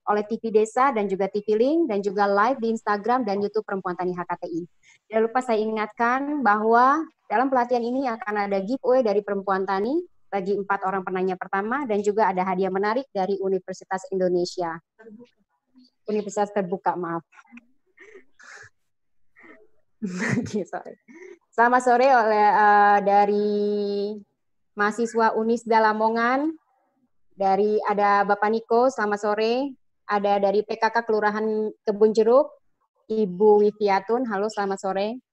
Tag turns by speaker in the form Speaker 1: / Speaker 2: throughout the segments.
Speaker 1: oleh TV Desa dan juga TV Link dan juga live di Instagram dan YouTube Perempuan Tani HKTI. Jangan lupa saya ingatkan bahwa dalam pelatihan ini akan ada giveaway dari Perempuan Tani bagi 4 orang penanya pertama dan juga ada hadiah menarik dari Universitas Indonesia. Universitas terbuka, maaf. Sorry. Selamat sore oleh dari mahasiswa Unisda Lamongan, dari ada Bapak Niko, selamat sore. Ada dari PKK Kelurahan Kebun Jeruk, Ibu Wifiatun, halo selamat sore.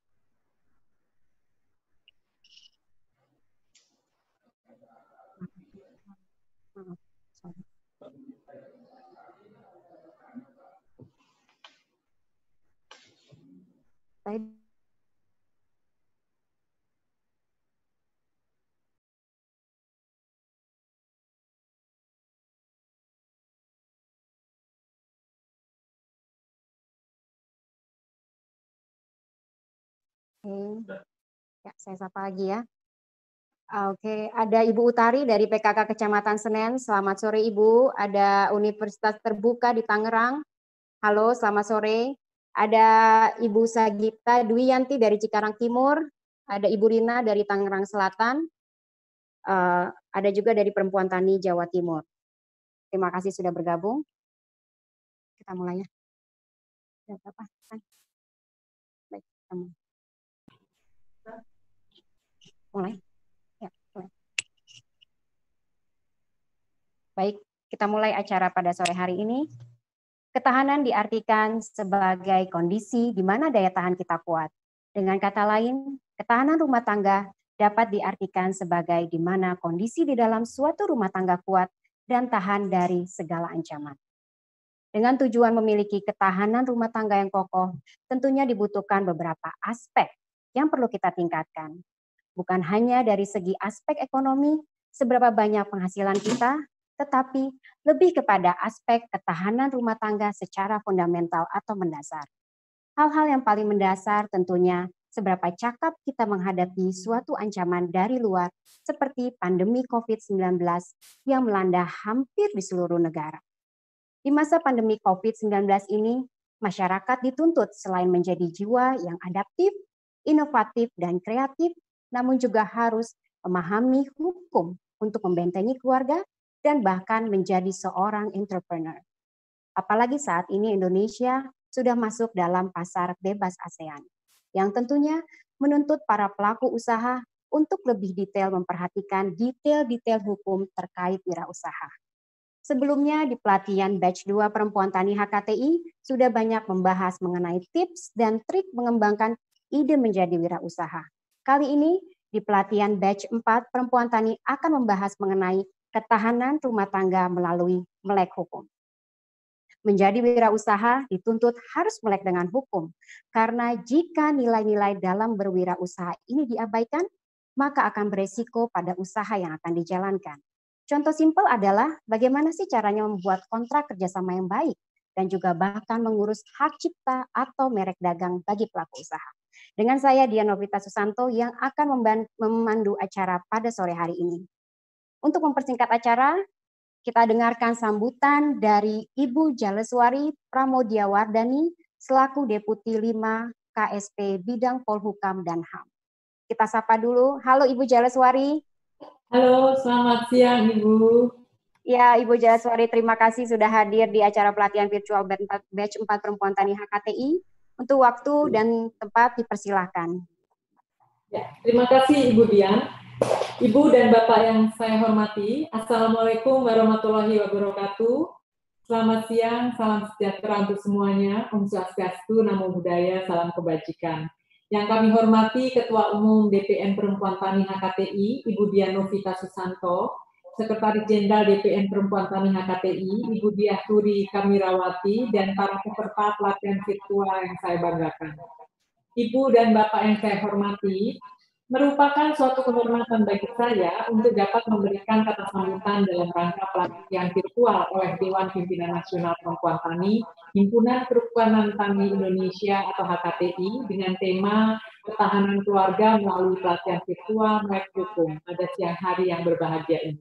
Speaker 1: Ya, saya sapa lagi ya. Oke, ada Ibu Utari dari PKK Kecamatan Senen. Selamat sore Ibu. Ada Universitas Terbuka di Tangerang. Halo, selamat sore. Ada Ibu Sagita Dwiyanti dari Cikarang Timur. Ada Ibu Rina dari Tangerang Selatan. Ada juga dari Perempuan Tani Jawa Timur. Terima kasih sudah bergabung. Kita mulai ya. Apa? Baik, kita mulai. Ya, mulai. Baik, kita mulai acara pada sore hari ini. Ketahanan diartikan sebagai kondisi di mana daya tahan kita kuat. Dengan kata lain, ketahanan rumah tangga dapat diartikan sebagai di mana kondisi di dalam suatu rumah tangga kuat dan tahan dari segala ancaman. Dengan tujuan memiliki ketahanan rumah tangga yang kokoh, tentunya dibutuhkan beberapa aspek yang perlu kita tingkatkan. Bukan hanya dari segi aspek ekonomi, seberapa banyak penghasilan kita, tetapi lebih kepada aspek ketahanan rumah tangga secara fundamental atau mendasar. Hal-hal yang paling mendasar tentunya seberapa cakap kita menghadapi suatu ancaman dari luar seperti pandemi COVID-19 yang melanda hampir di seluruh negara. Di masa pandemi COVID-19 ini, masyarakat dituntut selain menjadi jiwa yang adaptif, inovatif, dan kreatif, namun juga harus memahami hukum untuk membentengi keluarga dan bahkan menjadi seorang entrepreneur. Apalagi saat ini Indonesia sudah masuk dalam pasar bebas ASEAN, yang tentunya menuntut para pelaku usaha untuk lebih detail memperhatikan detail-detail hukum terkait wirausaha. Sebelumnya di pelatihan batch 2 Perempuan Tani HKTI sudah banyak membahas mengenai tips dan trik mengembangkan ide menjadi wirausaha. Kali ini di pelatihan batch 4 Perempuan Tani akan membahas mengenai ketahanan rumah tangga melalui melek hukum. Menjadi wirausaha dituntut harus melek dengan hukum, karena jika nilai-nilai dalam berwirausaha ini diabaikan, maka akan beresiko pada usaha yang akan dijalankan. Contoh simpel adalah bagaimana sih caranya membuat kontrak kerjasama yang baik dan juga bahkan mengurus hak cipta atau merek dagang bagi pelaku usaha. Dengan saya Dian Novita Susanto yang akan memandu acara pada sore hari ini. Untuk mempersingkat acara, kita dengarkan sambutan dari Ibu Jaleswari Pramodyawardani selaku Deputi 5 KSP Bidang Polhukam dan HAM. Kita sapa dulu. Halo Ibu Jaleswari.
Speaker 2: Halo, selamat siang Ibu.
Speaker 1: Ya, Ibu Jaleswari, terima kasih sudah hadir di acara pelatihan virtual batch 4 Perempuan Tani HKTI. Untuk waktu dan tempat dipersilahkan.
Speaker 2: Ya, terima kasih Ibu Dian. Ibu dan Bapak yang saya hormati, Assalamualaikum warahmatullahi wabarakatuh. Selamat siang, salam sejahtera untuk semuanya. Om Swastiastu, Namo Buddhaya, salam kebajikan. Yang kami hormati Ketua Umum DPN Perempuan Tani HKTI, Ibu Dian Novita Susanto, Sekretaris Jenderal DPN Perempuan Tani HKTI, Ibu Diah Turi Kamirawati, dan para peserta pelatihan virtual yang saya banggakan. Ibu dan Bapak yang saya hormati, merupakan suatu kehormatan bagi saya untuk dapat memberikan kata sambutan dalam rangka pelatihan virtual oleh Dewan Pimpinan Nasional Perempuan Tani, Himpunan Kerukunan Tani Indonesia atau HKTI dengan tema ketahanan keluarga melalui pelatihan virtual melek hukum pada siang hari yang berbahagia ini.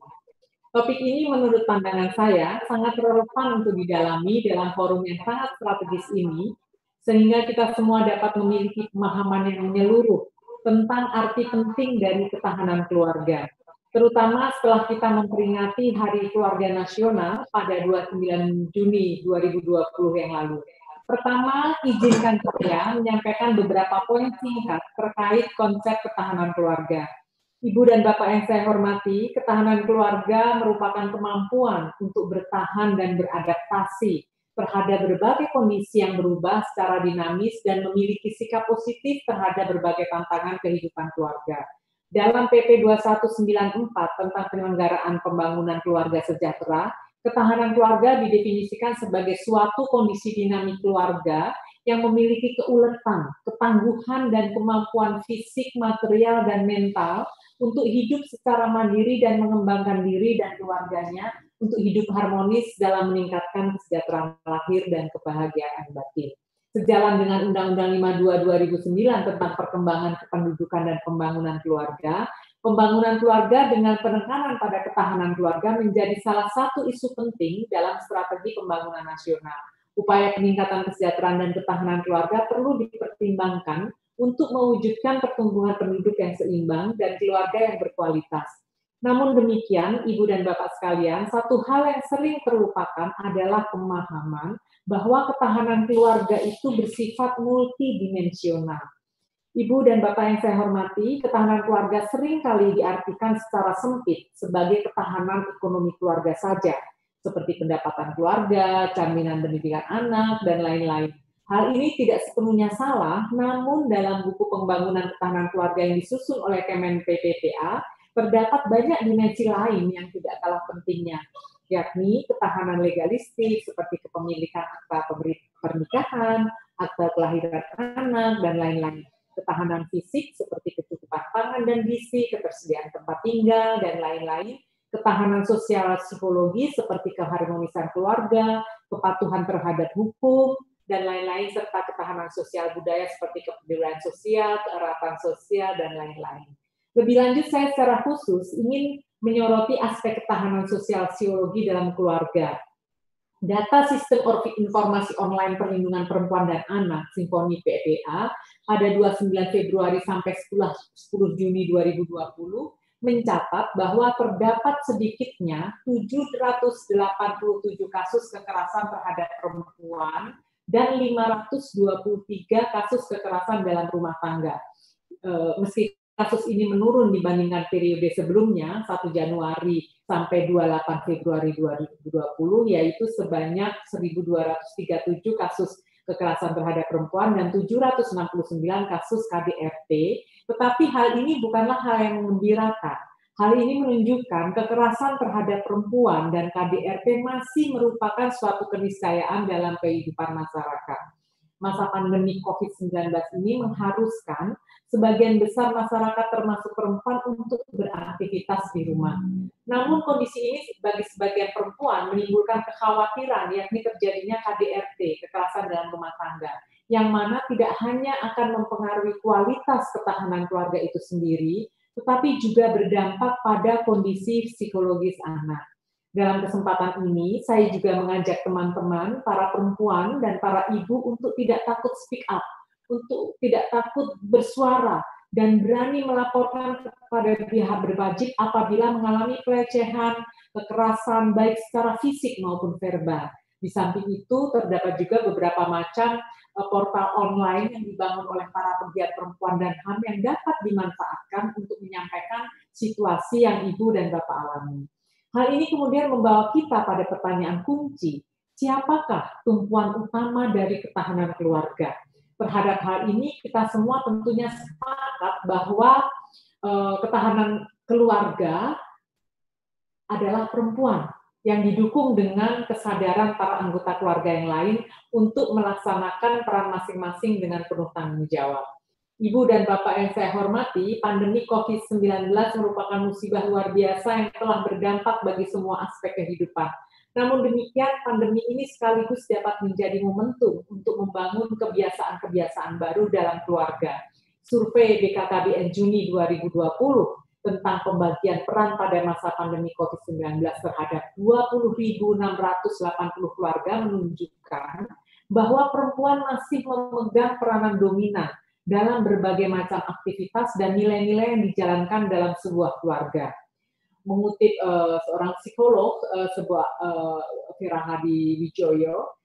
Speaker 2: Topik ini menurut pandangan saya sangat relevan untuk didalami dalam forum yang sangat strategis ini, sehingga kita semua dapat memiliki pemahaman yang menyeluruh tentang arti penting dari ketahanan keluarga. Terutama setelah kita memperingati Hari Keluarga Nasional pada 29 Juni 2020 yang lalu. Pertama, izinkan saya menyampaikan beberapa poin singkat terkait konsep ketahanan keluarga. Ibu dan Bapak yang saya hormati, ketahanan keluarga merupakan kemampuan untuk bertahan dan beradaptasi terhadap berbagai kondisi yang berubah secara dinamis dan memiliki sikap positif terhadap berbagai tantangan kehidupan keluarga. Dalam PP 2194 tentang penyelenggaraan pembangunan keluarga sejahtera, ketahanan keluarga didefinisikan sebagai suatu kondisi dinamik keluarga yang memiliki keuletan, ketangguhan, dan kemampuan fisik, material, dan mental untuk hidup secara mandiri dan mengembangkan diri dan keluarganya untuk hidup harmonis dalam meningkatkan kesejahteraan lahir dan kebahagiaan batin. Sejalan dengan Undang-Undang 52 2009 tentang perkembangan kependudukan dan pembangunan keluarga, pembangunan keluarga dengan penekanan pada ketahanan keluarga menjadi salah satu isu penting dalam strategi pembangunan nasional. Upaya peningkatan kesejahteraan dan ketahanan keluarga perlu dipertimbangkan untuk mewujudkan pertumbuhan penduduk yang seimbang dan keluarga yang berkualitas. Namun demikian, Ibu dan Bapak sekalian, satu hal yang sering terlupakan adalah pemahaman bahwa ketahanan keluarga itu bersifat multidimensional. Ibu dan Bapak yang saya hormati, ketahanan keluarga seringkali diartikan secara sempit sebagai ketahanan ekonomi keluarga saja, seperti pendapatan keluarga, jaminan pendidikan anak, dan lain-lain. Hal ini tidak sepenuhnya salah, namun dalam buku pembangunan ketahanan keluarga yang disusun oleh Kemen PPPA, terdapat banyak dimensi lain yang tidak kalah pentingnya, yakni ketahanan legalistik seperti kepemilikan akta pernikahan, akta kelahiran anak, dan lain-lain. Ketahanan fisik seperti kecukupan pangan dan gizi, ketersediaan tempat tinggal, dan lain-lain. Ketahanan sosial psikologi seperti keharmonisan keluarga, kepatuhan terhadap hukum, dan lain-lain, serta ketahanan sosial budaya seperti kepedulian sosial, keeratan sosial, dan lain-lain. Lebih lanjut, saya secara khusus ingin menyoroti aspek ketahanan sosial psikologi dalam keluarga. Data Sistem Informasi Online Perlindungan Perempuan dan Anak, Simponi PPA, pada 29 Februari sampai 10 Juni 2020, mencatat bahwa terdapat sedikitnya 787 kasus kekerasan terhadap perempuan dan 523 kasus kekerasan dalam rumah tangga. Meski kasus ini menurun dibandingkan periode sebelumnya, 1 Januari sampai 28 Februari 2020, yaitu sebanyak 1.237 kasus kekerasan terhadap perempuan dan 769 kasus KDRT, tetapi hal ini bukanlah hal yang mengembirakan. Hal ini menunjukkan kekerasan terhadap perempuan dan KDRT masih merupakan suatu keniscayaan dalam kehidupan masyarakat. Masa pandemi COVID-19 ini mengharuskan sebagian besar masyarakat termasuk perempuan untuk beraktivitas di rumah. Namun kondisi ini bagi sebagian perempuan menimbulkan kekhawatiran yakni terjadinya KDRT, kekerasan dalam rumah tangga, yang mana tidak hanya akan mempengaruhi kualitas ketahanan keluarga itu sendiri, tetapi juga berdampak pada kondisi psikologis anak. Dalam kesempatan ini, saya juga mengajak teman-teman, para perempuan dan para ibu untuk tidak takut speak up, untuk tidak takut bersuara, dan berani melaporkan kepada pihak berwajib apabila mengalami pelecehan, kekerasan, baik secara fisik maupun verbal. Di samping itu, terdapat juga beberapa macam portal online yang dibangun oleh para pegiat perempuan dan HAM yang dapat dimanfaatkan untuk menyampaikan situasi yang Ibu dan Bapak alami. Hal ini kemudian membawa kita pada pertanyaan kunci, siapakah tumpuan utama dari ketahanan keluarga? Terhadap hal ini kita semua tentunya sepakat bahwa ketahanan keluarga adalah perempuan yang didukung dengan kesadaran para anggota keluarga yang lain untuk melaksanakan peran masing-masing dengan penuh tanggung jawab. Ibu dan Bapak yang saya hormati, pandemi COVID-19 merupakan musibah luar biasa yang telah berdampak bagi semua aspek kehidupan. Namun demikian, pandemi ini sekaligus dapat menjadi momentum untuk membangun kebiasaan-kebiasaan baru dalam keluarga. Survei BKKBN Juni 2020 tentang pembagian peran pada masa pandemi COVID-19 terhadap 20.680 keluarga menunjukkan bahwa perempuan masih memegang peranan dominan dalam berbagai macam aktivitas dan nilai-nilai yang dijalankan dalam sebuah keluarga. Mengutip seorang psikolog, Virahadi Wijoyo,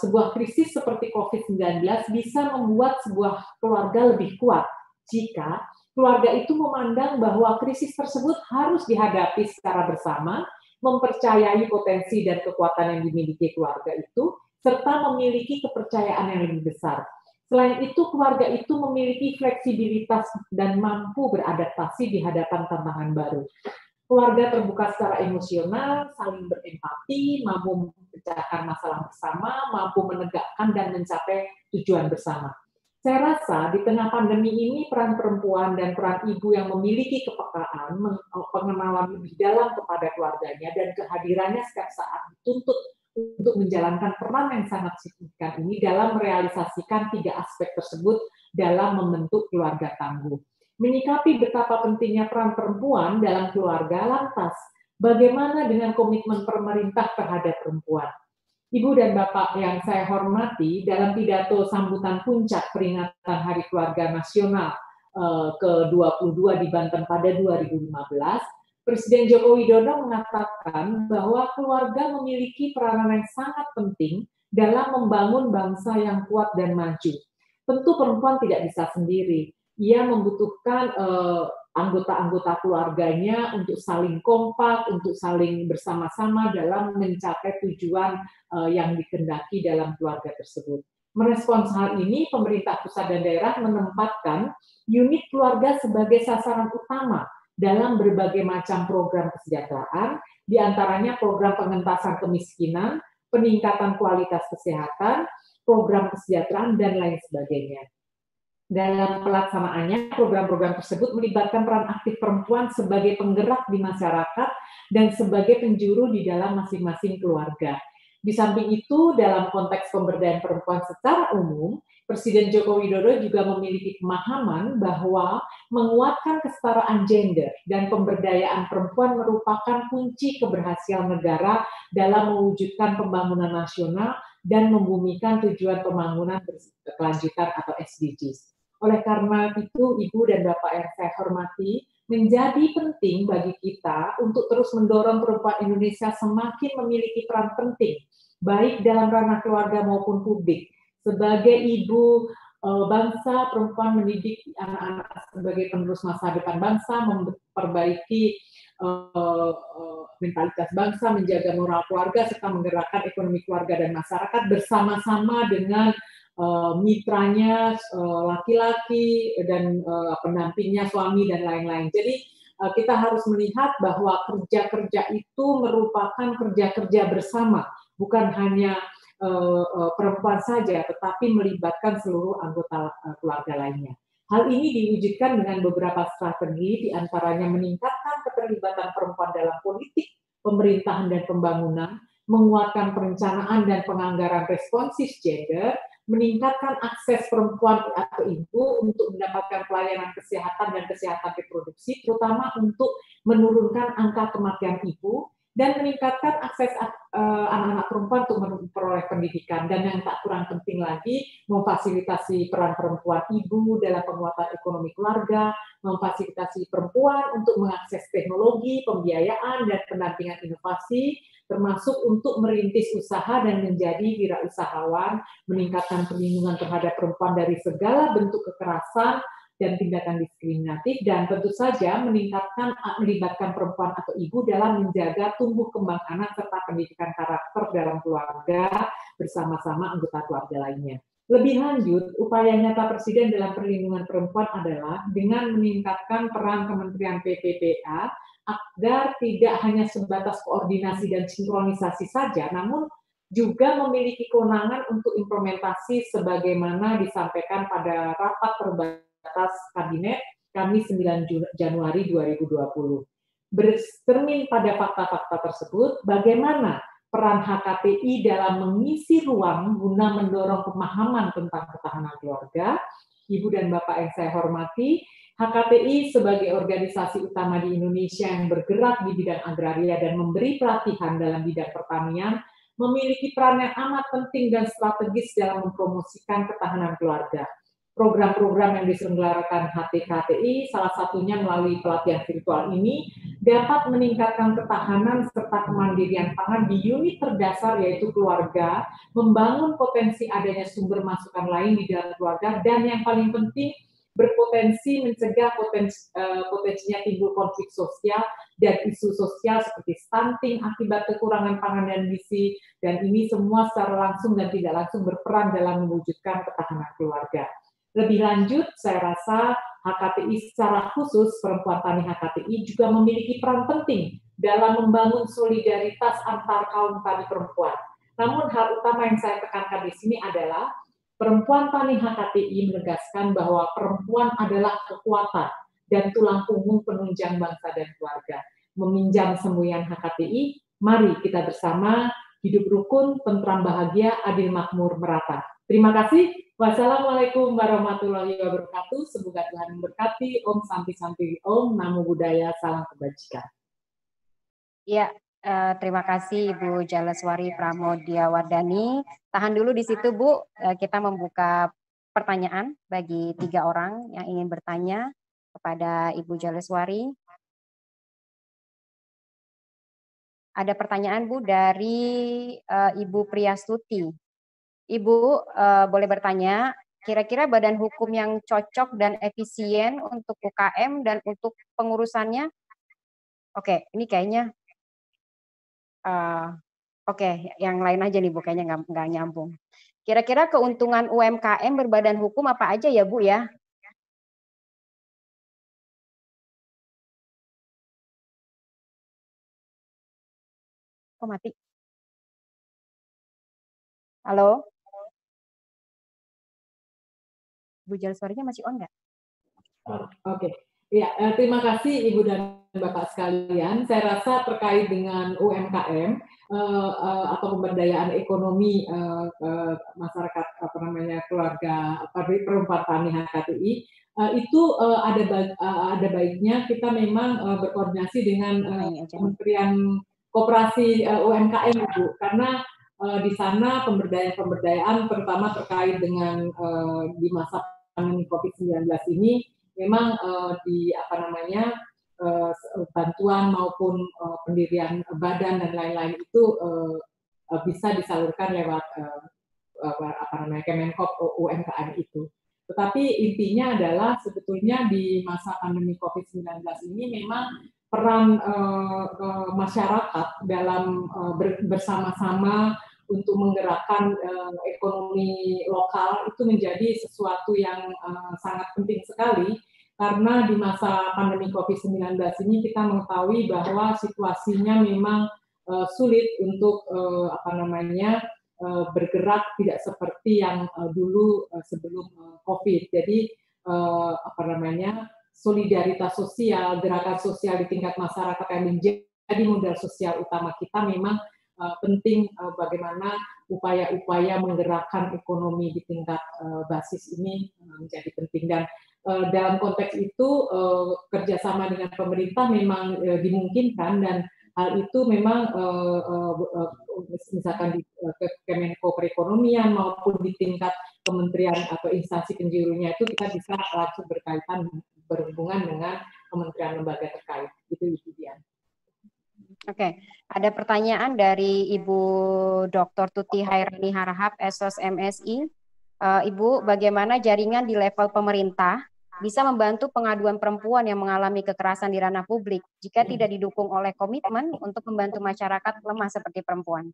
Speaker 2: sebuah krisis seperti COVID-19 bisa membuat sebuah keluarga lebih kuat jika keluarga itu memandang bahwa krisis tersebut harus dihadapi secara bersama, mempercayai potensi dan kekuatan yang dimiliki keluarga itu, serta memiliki kepercayaan yang lebih besar. Selain itu, keluarga itu memiliki fleksibilitas dan mampu beradaptasi di hadapan tantangan baru. Keluarga terbuka secara emosional, saling berempati, mampu memecahkan masalah bersama, mampu menegakkan dan mencapai tujuan bersama. Saya rasa di tengah pandemi ini peran perempuan dan peran ibu yang memiliki kepekaan, pengenalan lebih dalam kepada keluarganya dan kehadirannya setiap saat dituntut untuk menjalankan peran yang sangat signifikan ini dalam merealisasikan 3 aspek tersebut dalam membentuk keluarga tangguh. Menyikapi betapa pentingnya peran perempuan dalam keluarga, lantas bagaimana dengan komitmen pemerintah terhadap perempuan? Ibu dan Bapak yang saya hormati, dalam pidato sambutan puncak peringatan Hari Keluarga Nasional ke-22 di Banten pada 2015, Presiden Joko Widodo mengatakan bahwa keluarga memiliki peranan yang sangat penting dalam membangun bangsa yang kuat dan maju. Tentu perempuan tidak bisa sendiri. Ia membutuhkan anggota-anggota keluarganya untuk saling kompak, untuk saling bersama-sama dalam mencapai tujuan yang dikehendaki dalam keluarga tersebut. Merespons hal ini, pemerintah pusat dan daerah menempatkan unit keluarga sebagai sasaran utama dalam berbagai macam program kesejahteraan, diantaranya program pengentasan kemiskinan, peningkatan kualitas kesehatan, program kesejahteraan, dan lain sebagainya. Dalam pelaksanaannya, program-program tersebut melibatkan peran aktif perempuan sebagai penggerak di masyarakat dan sebagai penjuru di dalam masing-masing keluarga. Di samping itu, dalam konteks pemberdayaan perempuan secara umum, Presiden Joko Widodo juga memiliki pemahaman bahwa menguatkan kesetaraan gender dan pemberdayaan perempuan merupakan kunci keberhasilan negara dalam mewujudkan pembangunan nasional dan membumikan tujuan pembangunan berkelanjutan atau SDGs. Oleh karena itu, Ibu dan Bapak yang saya hormati, menjadi penting bagi kita untuk terus mendorong perempuan Indonesia semakin memiliki peran penting, baik dalam ranah keluarga maupun publik. Sebagai ibu bangsa, perempuan mendidik anak-anak sebagai penerus masa depan bangsa, memperbaiki mentalitas bangsa, menjaga moral keluarga, serta menggerakkan ekonomi keluarga dan masyarakat bersama-sama dengan mitranya laki-laki dan pendampingnya suami dan lain-lain. Jadi kita harus melihat bahwa kerja-kerja itu merupakan kerja-kerja bersama, bukan hanya perempuan saja, tetapi melibatkan seluruh anggota keluarga lainnya. Hal ini diwujudkan dengan beberapa strategi, diantaranya meningkatkan keterlibatan perempuan dalam politik, pemerintahan dan pembangunan, menguatkan perencanaan dan penganggaran responsif gender, meningkatkan akses perempuan atau ibu untuk mendapatkan pelayanan kesehatan dan kesehatan reproduksi, terutama untuk menurunkan angka kematian ibu, dan meningkatkan akses anak-anak perempuan untuk memperoleh pendidikan. Dan yang tak kurang penting lagi, memfasilitasi peran perempuan ibu dalam penguatan ekonomi keluarga, memfasilitasi perempuan untuk mengakses teknologi, pembiayaan, dan pendampingan inovasi, termasuk untuk merintis usaha dan menjadi wirausahawan, meningkatkan perlindungan terhadap perempuan dari segala bentuk kekerasan dan tindakan diskriminatif, dan tentu saja melibatkan perempuan atau ibu dalam menjaga tumbuh kembang anak serta pendidikan karakter dalam keluarga bersama-sama anggota keluarga lainnya. Lebih lanjut, upaya nyata Presiden dalam perlindungan perempuan adalah dengan meningkatkan peran Kementerian PPPA agar tidak hanya sebatas koordinasi dan sinkronisasi saja, namun juga memiliki kewenangan untuk implementasi sebagaimana disampaikan pada rapat terbatas Kabinet Kamis 9 Januari 2020. Bercermin pada fakta-fakta tersebut, bagaimana peran HKTI dalam mengisi ruang guna mendorong pemahaman tentang ketahanan keluarga. Ibu dan Bapak yang saya hormati, HKTI sebagai organisasi utama di Indonesia yang bergerak di bidang agraria dan memberi pelatihan dalam bidang pertanian, memiliki peran yang amat penting dan strategis dalam mempromosikan ketahanan keluarga. Program-program yang diselenggarakan HKTI, salah satunya melalui pelatihan virtual ini, dapat meningkatkan ketahanan serta kemandirian pangan di unit terdasar yaitu keluarga, membangun potensi adanya sumber masukan lain di dalam keluarga, dan yang paling penting, berpotensi mencegah potensinya timbul konflik sosial dan isu sosial seperti stunting akibat kekurangan pangan dan gizi, dan ini semua secara langsung dan tidak langsung berperan dalam mewujudkan ketahanan keluarga. Lebih lanjut, saya rasa HKTI secara khusus, perempuan tani HKTI juga memiliki peran penting dalam membangun solidaritas antar kaum tani perempuan. Namun hal utama yang saya tekankan di sini adalah perempuan tani HKTI menegaskan bahwa perempuan adalah kekuatan dan tulang punggung penunjang bangsa dan keluarga. Meminjam semboyan HKTI, mari kita bersama hidup rukun, tentram bahagia, adil makmur, merata. Terima kasih. Wassalamualaikum warahmatullahi wabarakatuh. Semoga Tuhan memberkati. Om Santi Santi Om. Namo Buddhaya. Salam kebajikan.
Speaker 1: Ya, terima kasih Ibu Jaleswari Pramodyawardhani. Tahan dulu di situ Bu. Kita membuka pertanyaan bagi 3 orang yang ingin bertanya kepada Ibu Jaleswari. Ada pertanyaan Bu dari Ibu Priyastuti. Ibu boleh bertanya, kira-kira badan hukum yang cocok dan efisien untuk UKM dan untuk pengurusannya? Oke, ini kayaknya, oke, yang lain aja nih Bu, kayaknya nggak nyambung. Kira-kira keuntungan UMKM berbadan hukum apa aja ya Bu ya? Kok mati? Halo? Bu Jaleswarinya masih on nggak?
Speaker 2: Oke. Ya, terima kasih Ibu dan Bapak sekalian. Saya rasa terkait dengan UMKM atau pemberdayaan ekonomi masyarakat keluarga perempuan tani HKTI itu ada baiknya kita memang berkoordinasi dengan Kementerian Koperasi UMKM Ibu, karena di sana pemberdayaan terutama terkait dengan di masa pandemi COVID-19 ini memang bantuan maupun pendirian badan dan lain-lain itu bisa disalurkan lewat Kemenkop UMKM itu. Tetapi intinya adalah sebetulnya di masa pandemi COVID-19 ini memang peran masyarakat dalam bersama-sama untuk menggerakkan ekonomi lokal itu menjadi sesuatu yang sangat penting sekali, karena di masa pandemi COVID-19 ini kita mengetahui bahwa situasinya memang sulit untuk bergerak tidak seperti yang dulu sebelum COVID. Jadi solidaritas sosial, gerakan sosial di tingkat masyarakat yang menjadi modal sosial utama kita memang penting bagaimana upaya-upaya menggerakkan ekonomi di tingkat basis ini menjadi penting, dan dalam konteks itu kerjasama dengan pemerintah memang dimungkinkan, dan hal itu memang misalkan di Kemenko Perekonomian maupun di tingkat kementerian atau instansi penjurunya itu kita bisa langsung berhubungan dengan kementerian lembaga terkait. Itu Ibu Dian.
Speaker 1: Oke, ada pertanyaan dari Ibu Dr. Tuti Hairani Harahap, Esos MSI. Ibu, bagaimana jaringan di level pemerintah bisa membantu pengaduan perempuan yang mengalami kekerasan di ranah publik jika tidak didukung oleh komitmen untuk membantu masyarakat lemah seperti perempuan?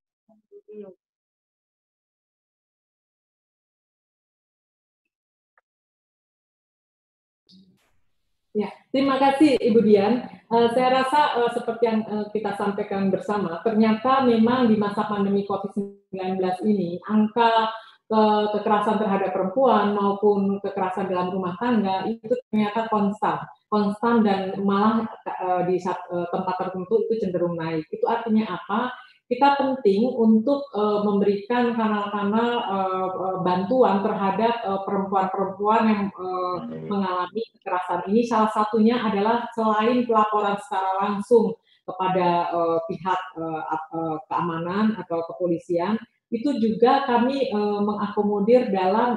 Speaker 2: Ya, terima kasih Ibu Dian. Saya rasa seperti yang kita sampaikan bersama, ternyata memang di masa pandemi COVID-19 ini, angka kekerasan terhadap perempuan maupun kekerasan dalam rumah tangga itu ternyata konstan dan malah di tempat tertentu itu cenderung naik. Itu artinya apa? kita penting untuk memberikan kanal-kanal bantuan terhadap perempuan-perempuan yang mengalami kekerasan ini. Salah satunya adalah selain pelaporan secara langsung kepada pihak keamanan atau kepolisian, itu juga kami mengakomodir dalam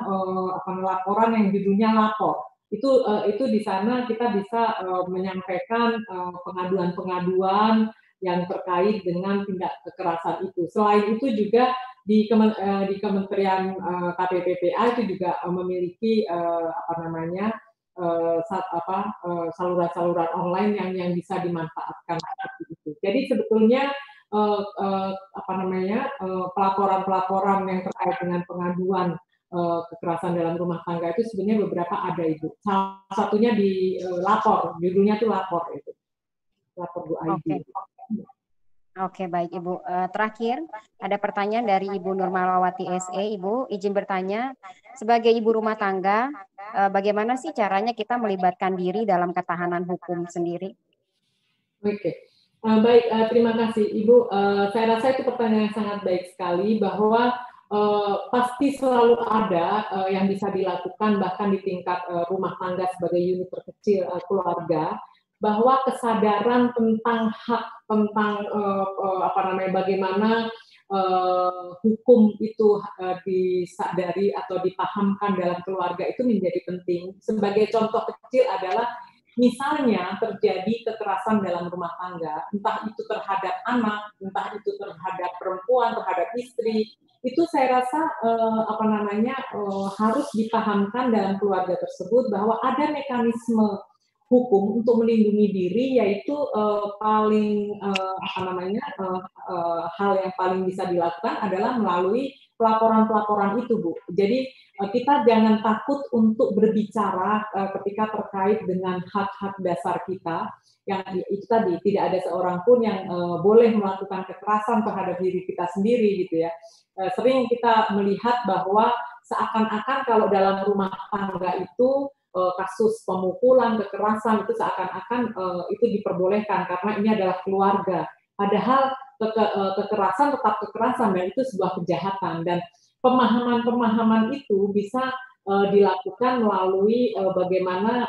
Speaker 2: laporan yang judulnya lapor. Itu di sana kita bisa menyampaikan pengaduan-pengaduan yang terkait dengan tindak kekerasan itu. Selain itu juga di Kementerian KPPPA itu juga memiliki saluran-saluran online yang bisa dimanfaatkan seperti itu. Jadi sebetulnya pelaporan-pelaporan yang terkait dengan pengaduan kekerasan dalam rumah tangga itu sebenarnya beberapa ada, Ibu. Salah satunya di lapor, judulnya itu lapor itu. Lapor.id.
Speaker 1: Oke, baik Ibu. Terakhir, ada pertanyaan dari Ibu Nurmalawati SE. Ibu, izin bertanya, sebagai ibu rumah tangga, bagaimana sih caranya kita melibatkan diri dalam ketahanan hukum sendiri?
Speaker 2: Oke, baik, terima kasih Ibu. Saya rasa itu pertanyaan yang sangat baik sekali, bahwa pasti selalu ada yang bisa dilakukan bahkan di tingkat rumah tangga sebagai unit terkecil keluarga, bahwa kesadaran tentang hak, tentang bagaimana hukum itu disadari atau dipahamkan dalam keluarga itu menjadi penting. Sebagai contoh kecil adalah misalnya terjadi kekerasan dalam rumah tangga, entah itu terhadap anak, entah itu terhadap perempuan, terhadap istri, itu saya rasa harus dipahamkan dalam keluarga tersebut bahwa ada mekanisme hukum untuk melindungi diri, yaitu hal yang paling bisa dilakukan adalah melalui pelaporan-pelaporan itu, Bu. Jadi kita jangan takut untuk berbicara ketika terkait dengan hak-hak dasar kita, yang itu tadi tidak ada seorang pun yang boleh melakukan kekerasan terhadap diri kita sendiri, gitu ya. Sering kita melihat bahwa seakan-akan kalau dalam rumah tangga itu kasus pemukulan, kekerasan itu seakan-akan itu diperbolehkan karena ini adalah keluarga. Padahal kekerasan tetap kekerasan dan itu sebuah kejahatan, dan pemahaman-pemahaman itu bisa dilakukan melalui bagaimana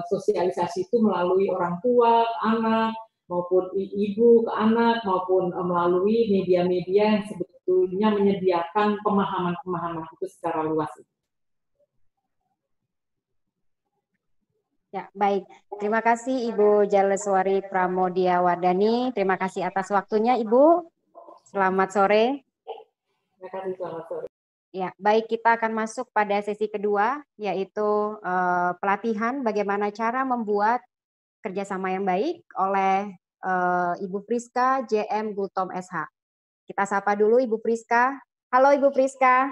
Speaker 2: sosialisasi itu melalui orang tua, anak, maupun ibu ke anak, maupun melalui media-media yang sebetulnya menyediakan pemahaman-pemahaman itu secara luas.
Speaker 1: Ya, baik. Terima kasih Ibu Jaleswari Pramodyawardhani. Terima kasih atas waktunya Ibu. Selamat sore.
Speaker 2: Terima kasih, selamat sore.
Speaker 1: Ya, baik, kita akan masuk pada sesi kedua, yaitu pelatihan bagaimana cara membuat kerjasama yang baik oleh Ibu Priska JM Gultom SH. Kita sapa dulu Ibu Priska. Halo Ibu Priska.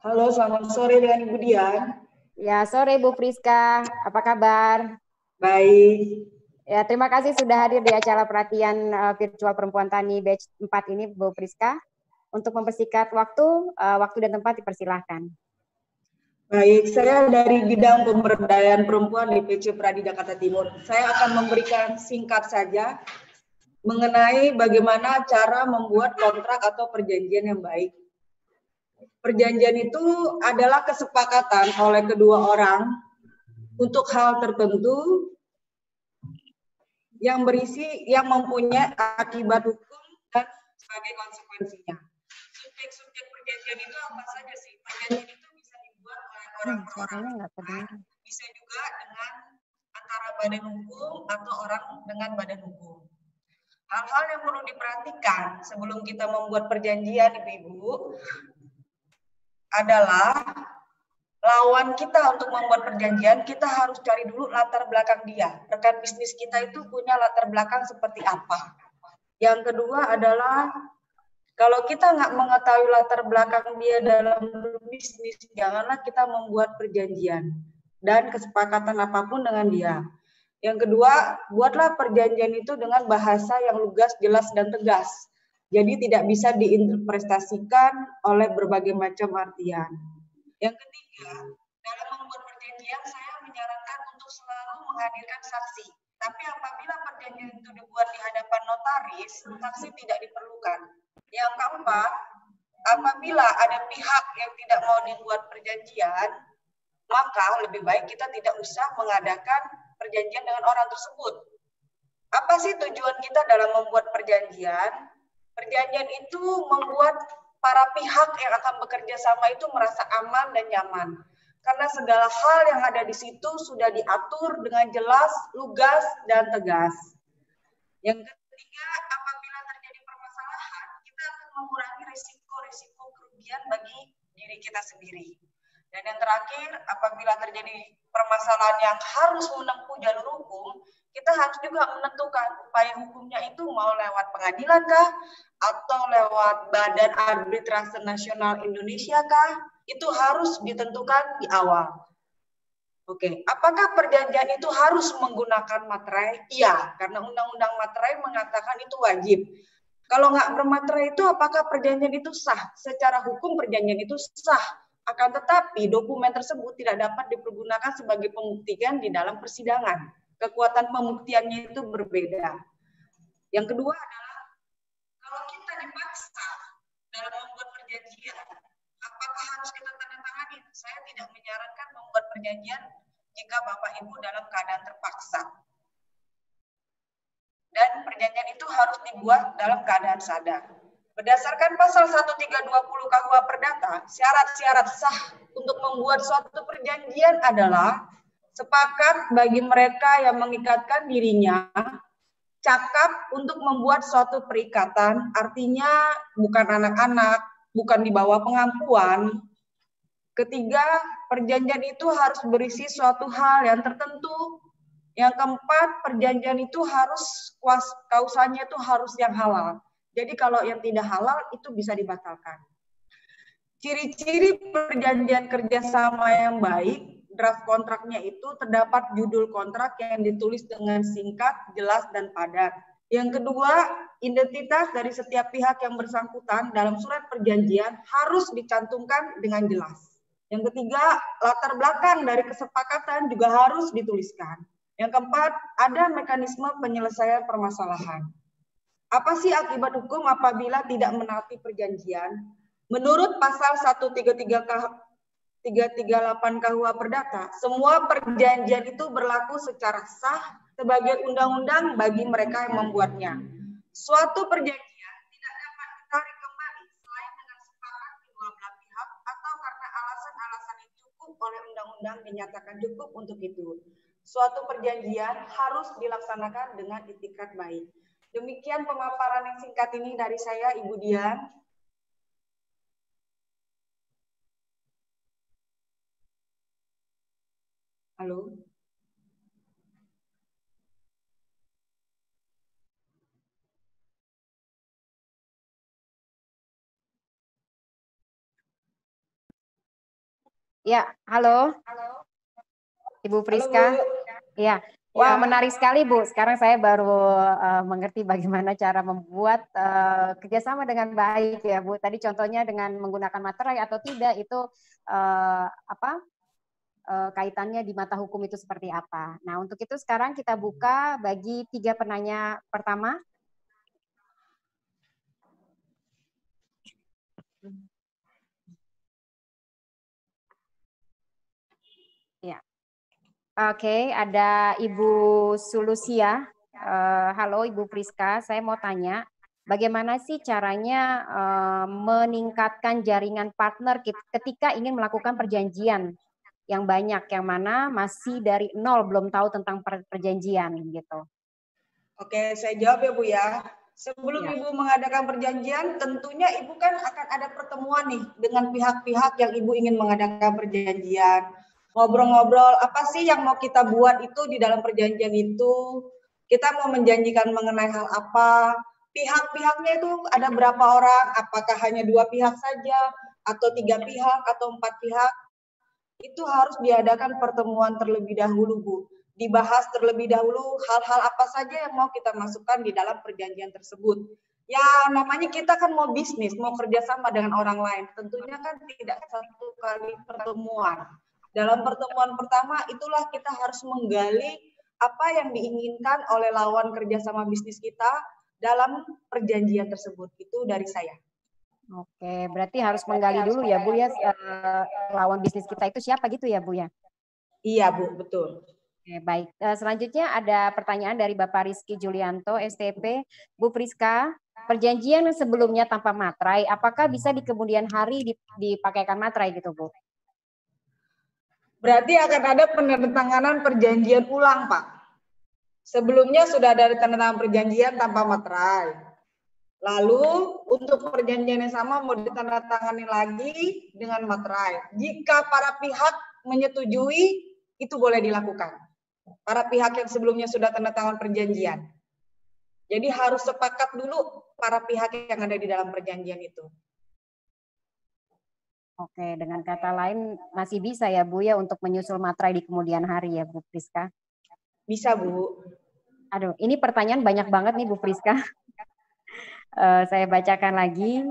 Speaker 3: Halo, selamat sore dengan Ibu Dian.
Speaker 1: Ya, sore Bu Priska. Apa kabar?
Speaker 3: Baik.
Speaker 1: Ya, terima kasih sudah hadir di acara pelatihan virtual Perempuan Tani batch 4 ini, Bu Priska. Untuk mempersingkat waktu dan tempat dipersilahkan.
Speaker 3: Baik, saya dari bidang pemberdayaan perempuan di PC Pradi Jakarta Timur. Saya akan memberikan singkat saja mengenai bagaimana cara membuat kontrak atau perjanjian yang baik. Perjanjian itu adalah kesepakatan oleh kedua orang untuk hal tertentu yang mempunyai akibat hukum dan sebagai konsekuensinya. Subjek-subjek perjanjian itu apa saja sih? Perjanjian itu bisa dibuat oleh orang per orang, bisa juga dengan antara badan hukum atau orang dengan badan hukum. Hal-hal yang perlu diperhatikan sebelum kita membuat perjanjian, Ibu-ibu, adalah lawan kita untuk membuat perjanjian, kita harus cari dulu latar belakang dia. Rekan bisnis kita itu punya latar belakang seperti apa. Yang kedua adalah, kalau kita nggak mengetahui latar belakang dia dalam bisnis, janganlah kita membuat perjanjian dan kesepakatan apapun dengan dia. Yang kedua, buatlah perjanjian itu dengan bahasa yang lugas, jelas, dan tegas. Jadi tidak bisa diinterpretasikan oleh berbagai macam artian. Yang ketiga, dalam membuat perjanjian saya menyarankan untuk selalu menghadirkan saksi. Tapi apabila perjanjian itu dibuat di hadapan notaris, saksi tidak diperlukan. Yang keempat, apabila ada pihak yang tidak mau dibuat perjanjian, maka lebih baik kita tidak usah mengadakan perjanjian dengan orang tersebut. Apa sih tujuan kita dalam membuat perjanjian? Perjanjian itu membuat para pihak yang akan bekerja sama itu merasa aman dan nyaman. Karena segala hal yang ada di situ sudah diatur dengan jelas, lugas, dan tegas. Yang ketiga, apabila terjadi permasalahan, kita akan mengurangi risiko-risiko kerugian bagi diri kita sendiri. Dan yang terakhir, apabila terjadi permasalahan yang harus menempuh jalur hukum, kita harus juga menentukan upaya hukumnya itu mau lewat pengadilan kah, atau lewat Badan Arbitrase Nasional Indonesia kah, itu harus ditentukan di awal. Oke, apakah perjanjian itu harus menggunakan materai? Iya, karena Undang-Undang Materai mengatakan itu wajib. Kalau nggak bermaterai itu, apakah perjanjian itu sah? Secara hukum perjanjian itu sah. Akan tetapi dokumen tersebut tidak dapat dipergunakan sebagai pembuktian di dalam persidangan. Kekuatan pembuktiannya itu berbeda. Yang kedua adalah, kalau kita dipaksa dalam membuat perjanjian, apakah harus kita tanda tangani? Saya tidak menyarankan membuat perjanjian jika Bapak Ibu dalam keadaan terpaksa. Dan perjanjian itu harus dibuat dalam keadaan sadar. Berdasarkan pasal 1320 KUH Perdata, syarat-syarat sah untuk membuat suatu perjanjian adalah sepakat bagi mereka yang mengikatkan dirinya, cakap untuk membuat suatu perikatan, artinya bukan anak-anak, bukan di bawah pengampuan. Ketiga, perjanjian itu harus berisi suatu hal yang tertentu. Yang keempat, perjanjian itu harus kausanya itu harus yang halal. Jadi kalau yang tidak halal itu bisa dibatalkan. Ciri-ciri perjanjian kerjasama yang baik, draft kontraknya itu terdapat judul kontrak yang ditulis dengan singkat, jelas, dan padat. Yang kedua, identitas dari setiap pihak yang bersangkutan dalam surat perjanjian harus dicantumkan dengan jelas. Yang ketiga, latar belakang dari kesepakatan juga harus dituliskan. Yang keempat, ada mekanisme penyelesaian permasalahan. Apa sih akibat hukum apabila tidak menaati perjanjian? Menurut pasal 133 338 KUH Perdata, semua perjanjian itu berlaku secara sah sebagai undang-undang bagi mereka yang membuatnya. Suatu perjanjian tidak dapat ditarik kembali selain dengan sepakat kedua belah pihak atau karena alasan-alasan yang cukup oleh undang-undang dinyatakan cukup untuk itu. Suatu perjanjian harus dilaksanakan dengan itikat baik. Demikian pemaparan yang singkat ini dari saya, Ibu Dian. Halo.
Speaker 1: Ya, halo. Ibu Priska.
Speaker 3: Halo, Bu.
Speaker 1: Ya. Wah, menarik sekali, Bu. Sekarang saya baru mengerti bagaimana cara membuat kerjasama dengan baik, ya, Bu. Tadi contohnya dengan menggunakan materai atau tidak, itu kaitannya di mata hukum itu seperti apa. Nah, untuk itu sekarang kita buka bagi 3 penanya pertama. Ya. Oke, ada Ibu Sulusia. Halo Ibu Priska, saya mau tanya, bagaimana sih caranya meningkatkan jaringan partner ketika ingin melakukan perjanjian yang banyak, yang mana masih dari nol, belum tahu tentang perjanjian gitu.
Speaker 3: Oke, saya jawab ya Bu ya. Sebelum Ibu mengadakan perjanjian, tentunya Ibu kan akan ada pertemuan nih dengan pihak-pihak yang Ibu ingin mengadakan perjanjian. Ngobrol-ngobrol, apa sih yang mau kita buat itu di dalam perjanjian itu? Kita mau menjanjikan mengenai hal apa? Pihak-pihaknya itu ada berapa orang? Apakah hanya 2 pihak saja? Atau 3 pihak? Atau 4 pihak? Itu harus diadakan pertemuan terlebih dahulu, Bu. Dibahas terlebih dahulu hal-hal apa saja yang mau kita masukkan di dalam perjanjian tersebut. Ya, namanya kita kan mau bisnis, mau kerjasama dengan orang lain. Tentunya kan tidak satu kali pertemuan. Dalam pertemuan pertama, itulah kita harus menggali apa yang diinginkan oleh lawan kerjasama bisnis kita dalam perjanjian tersebut. Itu dari saya.
Speaker 1: Oke, berarti harus menggali dulu ya Bu ya, lawan bisnis kita itu siapa gitu ya Bu ya?
Speaker 3: Iya Bu, betul.
Speaker 1: Oke, baik. Selanjutnya ada pertanyaan dari Bapak Rizky Julianto, STP. Bu Priska, perjanjian sebelumnya tanpa materai, apakah bisa di kemudian hari dipakaikan materai gitu Bu?
Speaker 3: Berarti akan ada penandatanganan perjanjian ulang Pak. Sebelumnya sudah ada tanda tangan perjanjian tanpa materai. Lalu untuk perjanjian yang sama mau ditandatangani lagi dengan materai. Jika para pihak menyetujui, itu boleh dilakukan. Para pihak yang sebelumnya sudah tanda tangan perjanjian. Jadi harus sepakat dulu para pihak yang ada di dalam perjanjian itu.
Speaker 1: Oke, dengan kata lain masih bisa ya Bu ya untuk menyusul materai di kemudian hari ya Bu Priska?
Speaker 3: Bisa Bu.
Speaker 1: Aduh, ini pertanyaan banyak banget nih Bu Priska. Saya bacakan lagi.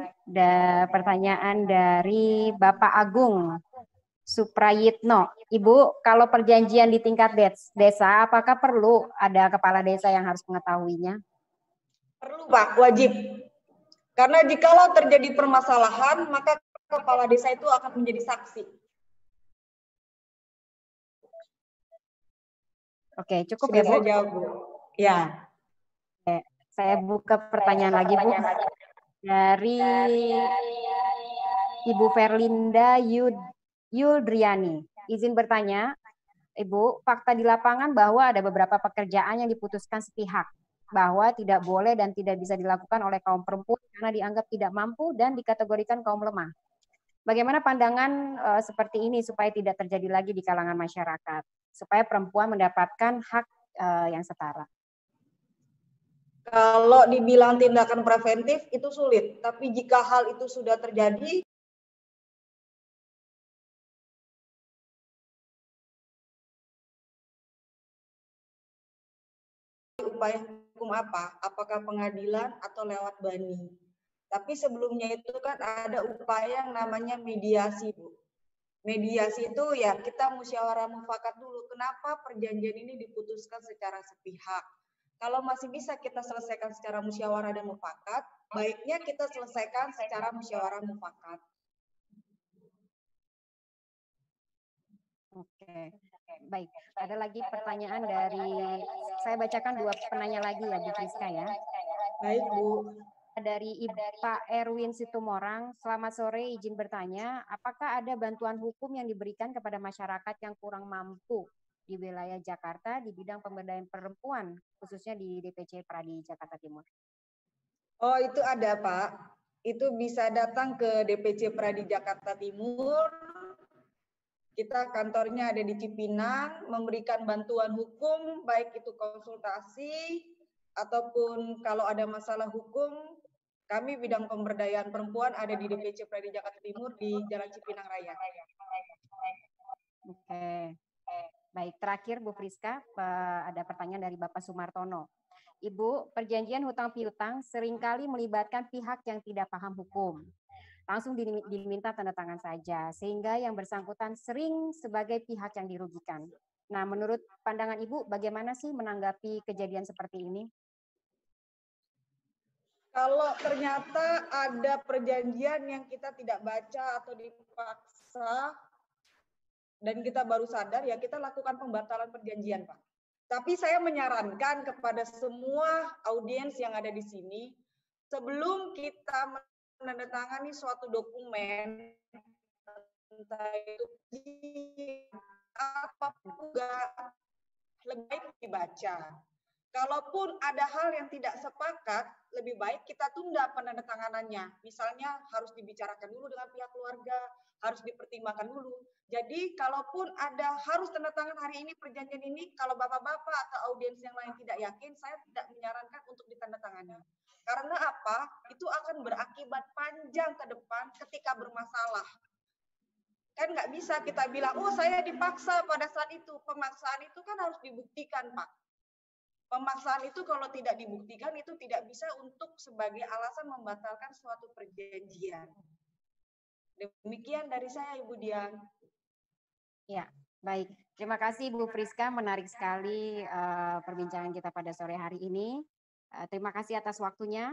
Speaker 1: Pertanyaan dari Bapak Agung Suprayitno. Ibu, kalau perjanjian di tingkat desa, apakah perlu ada kepala desa yang harus mengetahuinya?
Speaker 3: Perlu Pak, wajib. Karena jikalau terjadi permasalahan, maka kepala desa itu akan menjadi saksi.
Speaker 1: Oke, cukup
Speaker 3: Sudah
Speaker 1: ya Bu?
Speaker 3: saya jawab Bu. Ya.
Speaker 1: Oke, saya buka pertanyaan lagi Bu. Dari Ibu Verlinda Yuldriani. Izin bertanya, Ibu, fakta di lapangan bahwa ada beberapa pekerjaan yang diputuskan sepihak, bahwa tidak boleh dan tidak bisa dilakukan oleh kaum perempuan karena dianggap tidak mampu dan dikategorikan kaum lemah. Bagaimana pandangan seperti ini supaya tidak terjadi lagi di kalangan masyarakat, supaya perempuan mendapatkan hak yang setara?
Speaker 3: Kalau dibilang tindakan preventif itu sulit, tapi jika hal itu sudah terjadi, upaya hukum apa? Apakah pengadilan atau lewat bani? Tapi sebelumnya itu kan ada upaya yang namanya mediasi, Bu. Mediasi itu ya kita musyawarah mufakat dulu. Kenapa perjanjian ini diputuskan secara sepihak? Kalau masih bisa kita selesaikan secara musyawarah dan mufakat, baiknya kita selesaikan secara musyawarah mufakat.
Speaker 1: Oke, baik. Ada lagi pertanyaan dari, saya bacakan dua penanya lagi ya Bu Priska ya.
Speaker 3: Baik Bu.
Speaker 1: Dari Pak Erwin Situmorang, selamat sore, izin bertanya, apakah ada bantuan hukum yang diberikan kepada masyarakat yang kurang mampu di wilayah Jakarta di bidang pemberdayaan perempuan, khususnya di DPC Pradi Jakarta Timur?
Speaker 3: Oh, itu ada Pak. Itu bisa datang ke DPC Pradi Jakarta Timur. Kita kantornya ada di Cipinang, memberikan bantuan hukum, baik itu konsultasi, ataupun kalau ada masalah hukum, kami bidang pemberdayaan perempuan ada di DPC Pradi Jakarta Timur di Jalan Cipinang Raya.
Speaker 1: Oke, baik. Terakhir Bu Priska, ada pertanyaan dari Bapak Sumartono. Ibu, perjanjian hutang piutang seringkali melibatkan pihak yang tidak paham hukum. Langsung diminta tanda tangan saja, sehingga yang bersangkutan sering sebagai pihak yang dirugikan. Nah, menurut pandangan Ibu, bagaimana sih menanggapi kejadian seperti ini?
Speaker 3: Kalau ternyata ada perjanjian yang kita tidak baca atau dipaksa, dan kita baru sadar, ya kita lakukan pembatalan perjanjian, Pak. Tapi saya menyarankan kepada semua audiens yang ada di sini, sebelum kita menandatangani suatu dokumen, entah itu apapun juga, lebih baik dibaca. Kalaupun ada hal yang tidak sepakat, lebih baik kita tunda penandatanganannya. Misalnya harus dibicarakan dulu dengan pihak keluarga, harus dipertimbangkan dulu. Jadi kalaupun ada harus tanda tangan hari ini perjanjian ini, kalau bapak-bapak atau audiens yang lain tidak yakin, saya tidak menyarankan untuk ditandatangani. Karena apa? Itu akan berakibat panjang ke depan ketika bermasalah. Kan nggak bisa kita bilang, oh saya dipaksa pada saat itu. Pemaksaan itu kan harus dibuktikan, Pak. Pemaksaan itu kalau tidak dibuktikan itu tidak bisa untuk sebagai alasan membatalkan suatu perjanjian. Demikian dari saya, Ibu Dian.
Speaker 1: Ya, Baik, terima kasih Bu Friska, menarik sekali perbincangan kita pada sore hari ini. Terima kasih atas waktunya.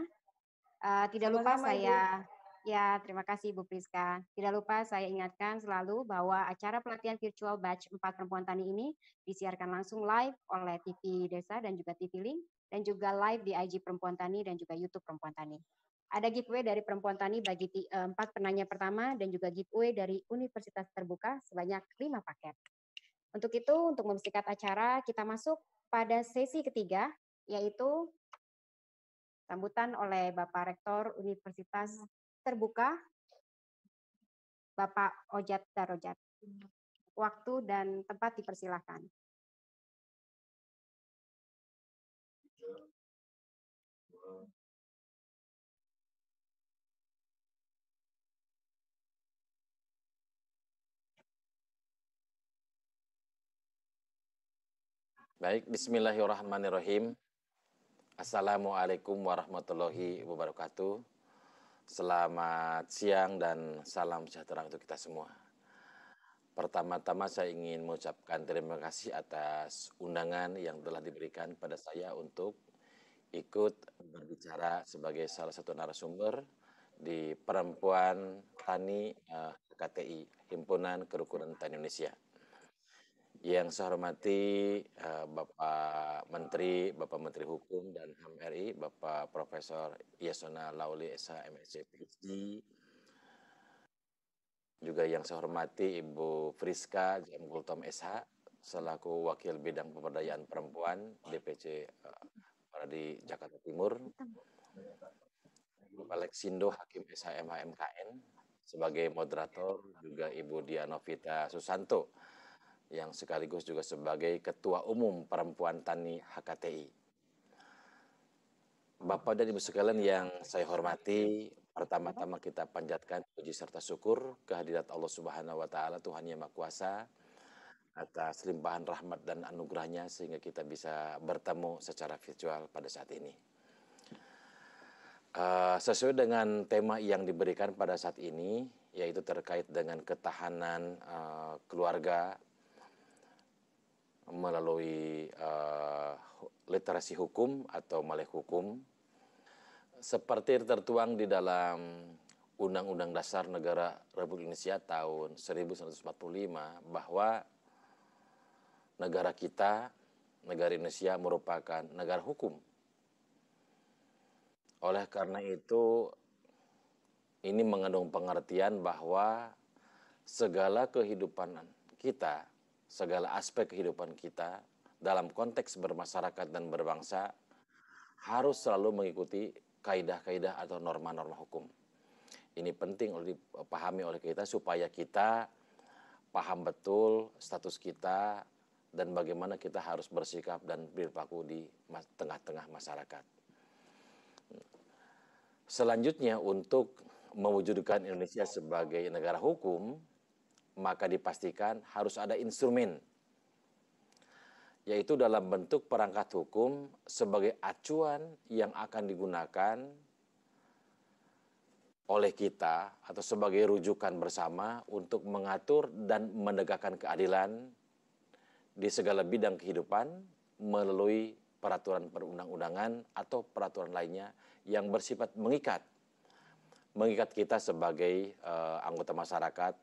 Speaker 1: Tidak lupa
Speaker 3: Sama-sama, Ibu.
Speaker 1: terima kasih Bu Friska. Tidak lupa saya ingatkan selalu bahwa acara pelatihan virtual batch 4 Perempuan Tani ini disiarkan langsung live oleh TV Desa dan juga TV Link, dan juga live di IG Perempuan Tani dan juga YouTube Perempuan Tani. Ada giveaway dari Perempuan Tani bagi 4 penanya pertama dan juga giveaway dari Universitas Terbuka sebanyak 5 paket. Untuk itu, untuk mempersingkat acara, kita masuk pada sesi ketiga, yaitu sambutan oleh Bapak Rektor Universitas Terbuka, Bapak Ojat Darojat. Waktu dan tempat dipersilahkan.
Speaker 4: Baik, bismillahirrahmanirrahim. Assalamualaikum warahmatullahi wabarakatuh. Selamat siang dan salam sejahtera untuk kita semua. Pertama-tama saya ingin mengucapkan terima kasih atas undangan yang telah diberikan pada saya untuk ikut berbicara sebagai salah satu narasumber di Perempuan Tani HKTI, Himpunan Kerukunan Tani Indonesia. Yang saya hormati Bapak Menteri Hukum dan HAM RI, Bapak Profesor Yasona Lauli SH MSc PhD. Juga yang saya hormati Ibu Friska Jamgultom SH selaku Wakil Bidang Pemberdayaan Perempuan DPC di Jakarta Timur. Bapak Lexindo Hakim SH MHMKN sebagai moderator, juga Ibu Dianovita Susanto yang sekaligus juga sebagai Ketua Umum Perempuan Tani HKTI. Bapak dan Ibu sekalian yang saya hormati, pertama-tama kita panjatkan puji serta syukur kehadirat Allah Subhanahu wa Ta'ala, Tuhan Yang Maha Kuasa, atas limpahan rahmat dan anugerahnya sehingga kita bisa bertemu secara virtual pada saat ini. Sesuai dengan tema yang diberikan pada saat ini, yaitu terkait dengan ketahanan keluarga melalui literasi hukum atau melek hukum, seperti tertuang di dalam Undang-Undang Dasar Negara Republik Indonesia tahun 1945 bahwa negara kita, negara Indonesia merupakan negara hukum. Oleh karena itu, ini mengandung pengertian bahwa segala kehidupan kita, segala aspek kehidupan kita dalam konteks bermasyarakat dan berbangsa harus selalu mengikuti kaidah-kaidah atau norma-norma hukum. Ini penting dipahami oleh kita supaya kita paham betul status kita dan bagaimana kita harus bersikap dan berperilaku di tengah-tengah masyarakat. Selanjutnya, untuk mewujudkan Indonesia sebagai negara hukum, maka dipastikan harus ada instrumen, yaitu dalam bentuk perangkat hukum sebagai acuan yang akan digunakan oleh kita atau sebagai rujukan bersama untuk mengatur dan menegakkan keadilan di segala bidang kehidupan melalui peraturan perundang-undangan atau peraturan lainnya yang bersifat mengikat kita sebagai anggota masyarakat,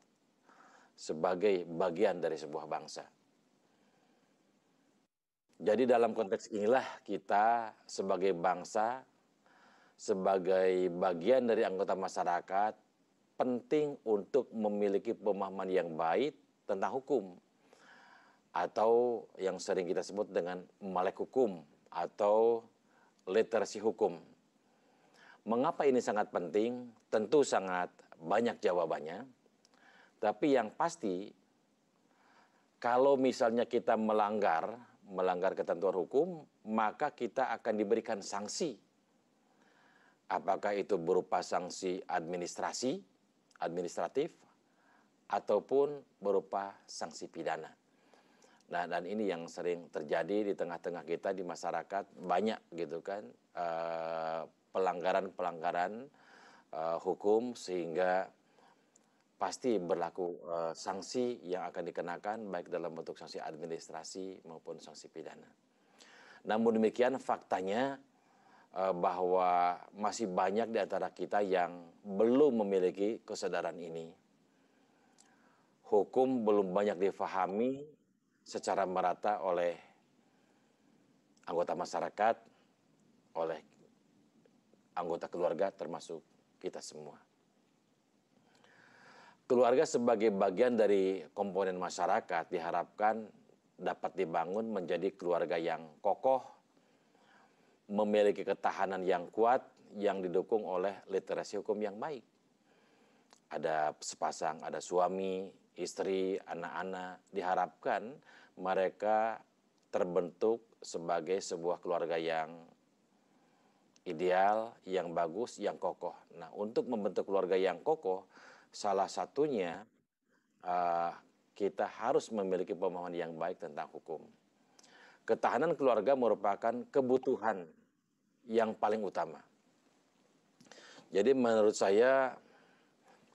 Speaker 4: sebagai bagian dari sebuah bangsa. Jadi dalam konteks inilah kita sebagai bangsa, sebagai bagian dari anggota masyarakat, penting untuk memiliki pemahaman yang baik tentang hukum, atau yang sering kita sebut dengan melek hukum atau literasi hukum. Mengapa ini sangat penting? Tentu sangat banyak jawabannya. Tapi yang pasti, kalau misalnya kita melanggar ketentuan hukum, maka kita akan diberikan sanksi. Apakah itu berupa sanksi administratif, ataupun berupa sanksi pidana. Nah, dan ini yang sering terjadi di tengah-tengah kita, di masyarakat, banyak gitu kan pelanggaran-pelanggaran hukum, sehingga pasti berlaku sanksi yang akan dikenakan baik dalam bentuk sanksi administrasi maupun sanksi pidana. Namun demikian faktanya bahwa masih banyak di antara kita yang belum memiliki kesadaran ini. Hukum belum banyak difahami secara merata oleh anggota masyarakat, oleh anggota keluarga termasuk kita semua. Keluarga sebagai bagian dari komponen masyarakat diharapkan dapat dibangun menjadi keluarga yang kokoh, memiliki ketahanan yang kuat, yang didukung oleh literasi hukum yang baik. Ada sepasang, ada suami, istri, anak-anak, diharapkan mereka terbentuk sebagai sebuah keluarga yang ideal, yang bagus, yang kokoh. Nah, untuk membentuk keluarga yang kokoh, salah satunya kita harus memiliki pemahaman yang baik tentang hukum. Ketahanan keluarga merupakan kebutuhan yang paling utama. Jadi menurut saya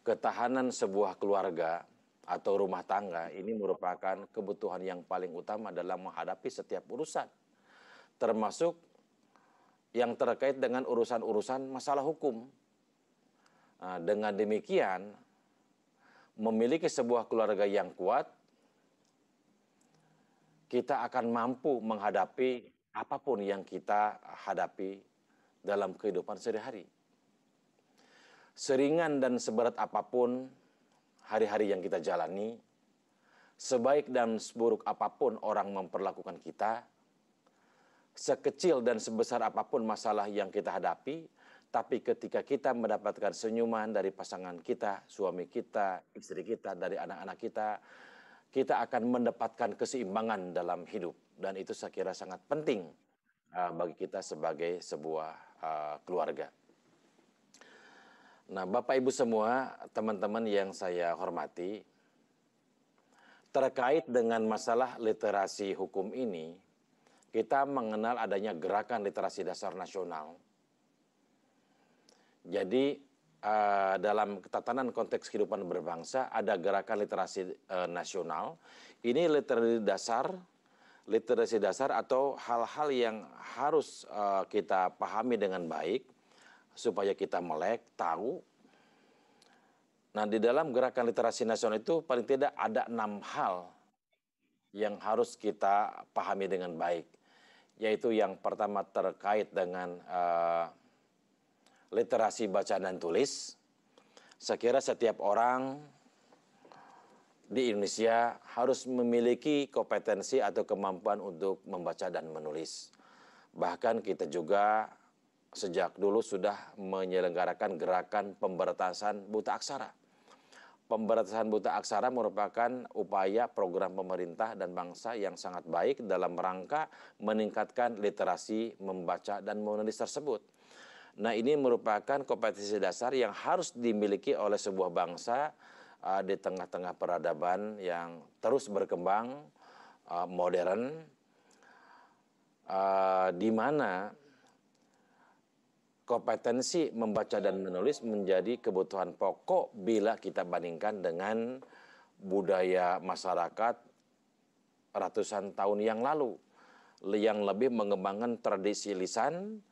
Speaker 4: ketahanan sebuah keluarga atau rumah tangga ini merupakan kebutuhan yang paling utama dalam menghadapi setiap urusan, termasuk yang terkait dengan urusan-urusan masalah hukum. Nah, dengan demikian, memiliki sebuah keluarga yang kuat, kita akan mampu menghadapi apapun yang kita hadapi dalam kehidupan sehari-hari. Seringan dan seberat apapun hari-hari yang kita jalani, sebaik dan seburuk apapun orang memperlakukan kita, sekecil dan sebesar apapun masalah yang kita hadapi, tapi ketika kita mendapatkan senyuman dari pasangan kita, suami kita, istri kita, dari anak-anak kita, kita akan mendapatkan keseimbangan dalam hidup. Dan itu saya kira sangat penting bagi kita sebagai sebuah keluarga. Nah, Bapak Ibu semua, teman-teman yang saya hormati, terkait dengan masalah literasi hukum ini, kita mengenal adanya gerakan literasi dasar nasional. Jadi dalam tatanan konteks kehidupan berbangsa ada gerakan literasi nasional. Ini literasi dasar atau hal-hal yang harus kita pahami dengan baik supaya kita melek, tahu. Nah, di dalam gerakan literasi nasional itu paling tidak ada 6 hal yang harus kita pahami dengan baik. Yaitu yang pertama terkait dengan literasi baca dan tulis. Saya kira setiap orang di Indonesia harus memiliki kompetensi atau kemampuan untuk membaca dan menulis. Bahkan kita juga sejak dulu sudah menyelenggarakan gerakan pemberantasan buta aksara. Pemberantasan buta aksara merupakan upaya program pemerintah dan bangsa yang sangat baik dalam rangka meningkatkan literasi membaca dan menulis tersebut. Nah, ini merupakan kompetensi dasar yang harus dimiliki oleh sebuah bangsa di tengah-tengah peradaban yang terus berkembang, modern, di mana kompetensi membaca dan menulis menjadi kebutuhan pokok bila kita bandingkan dengan budaya masyarakat ratusan tahun yang lalu, yang lebih mengembangkan tradisi lisan,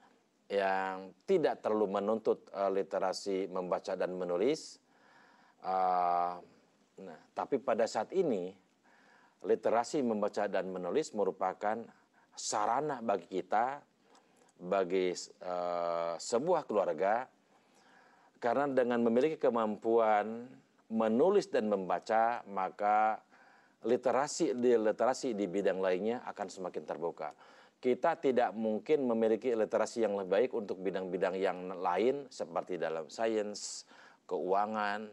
Speaker 4: yang tidak terlalu menuntut literasi membaca dan menulis. Nah, tapi pada saat ini literasi membaca dan menulis merupakan sarana bagi kita, bagi sebuah keluarga, karena dengan memiliki kemampuan menulis dan membaca, maka literasi di bidang lainnya akan semakin terbuka. Kita tidak mungkin memiliki literasi yang lebih baik untuk bidang-bidang yang lain seperti dalam sains, keuangan,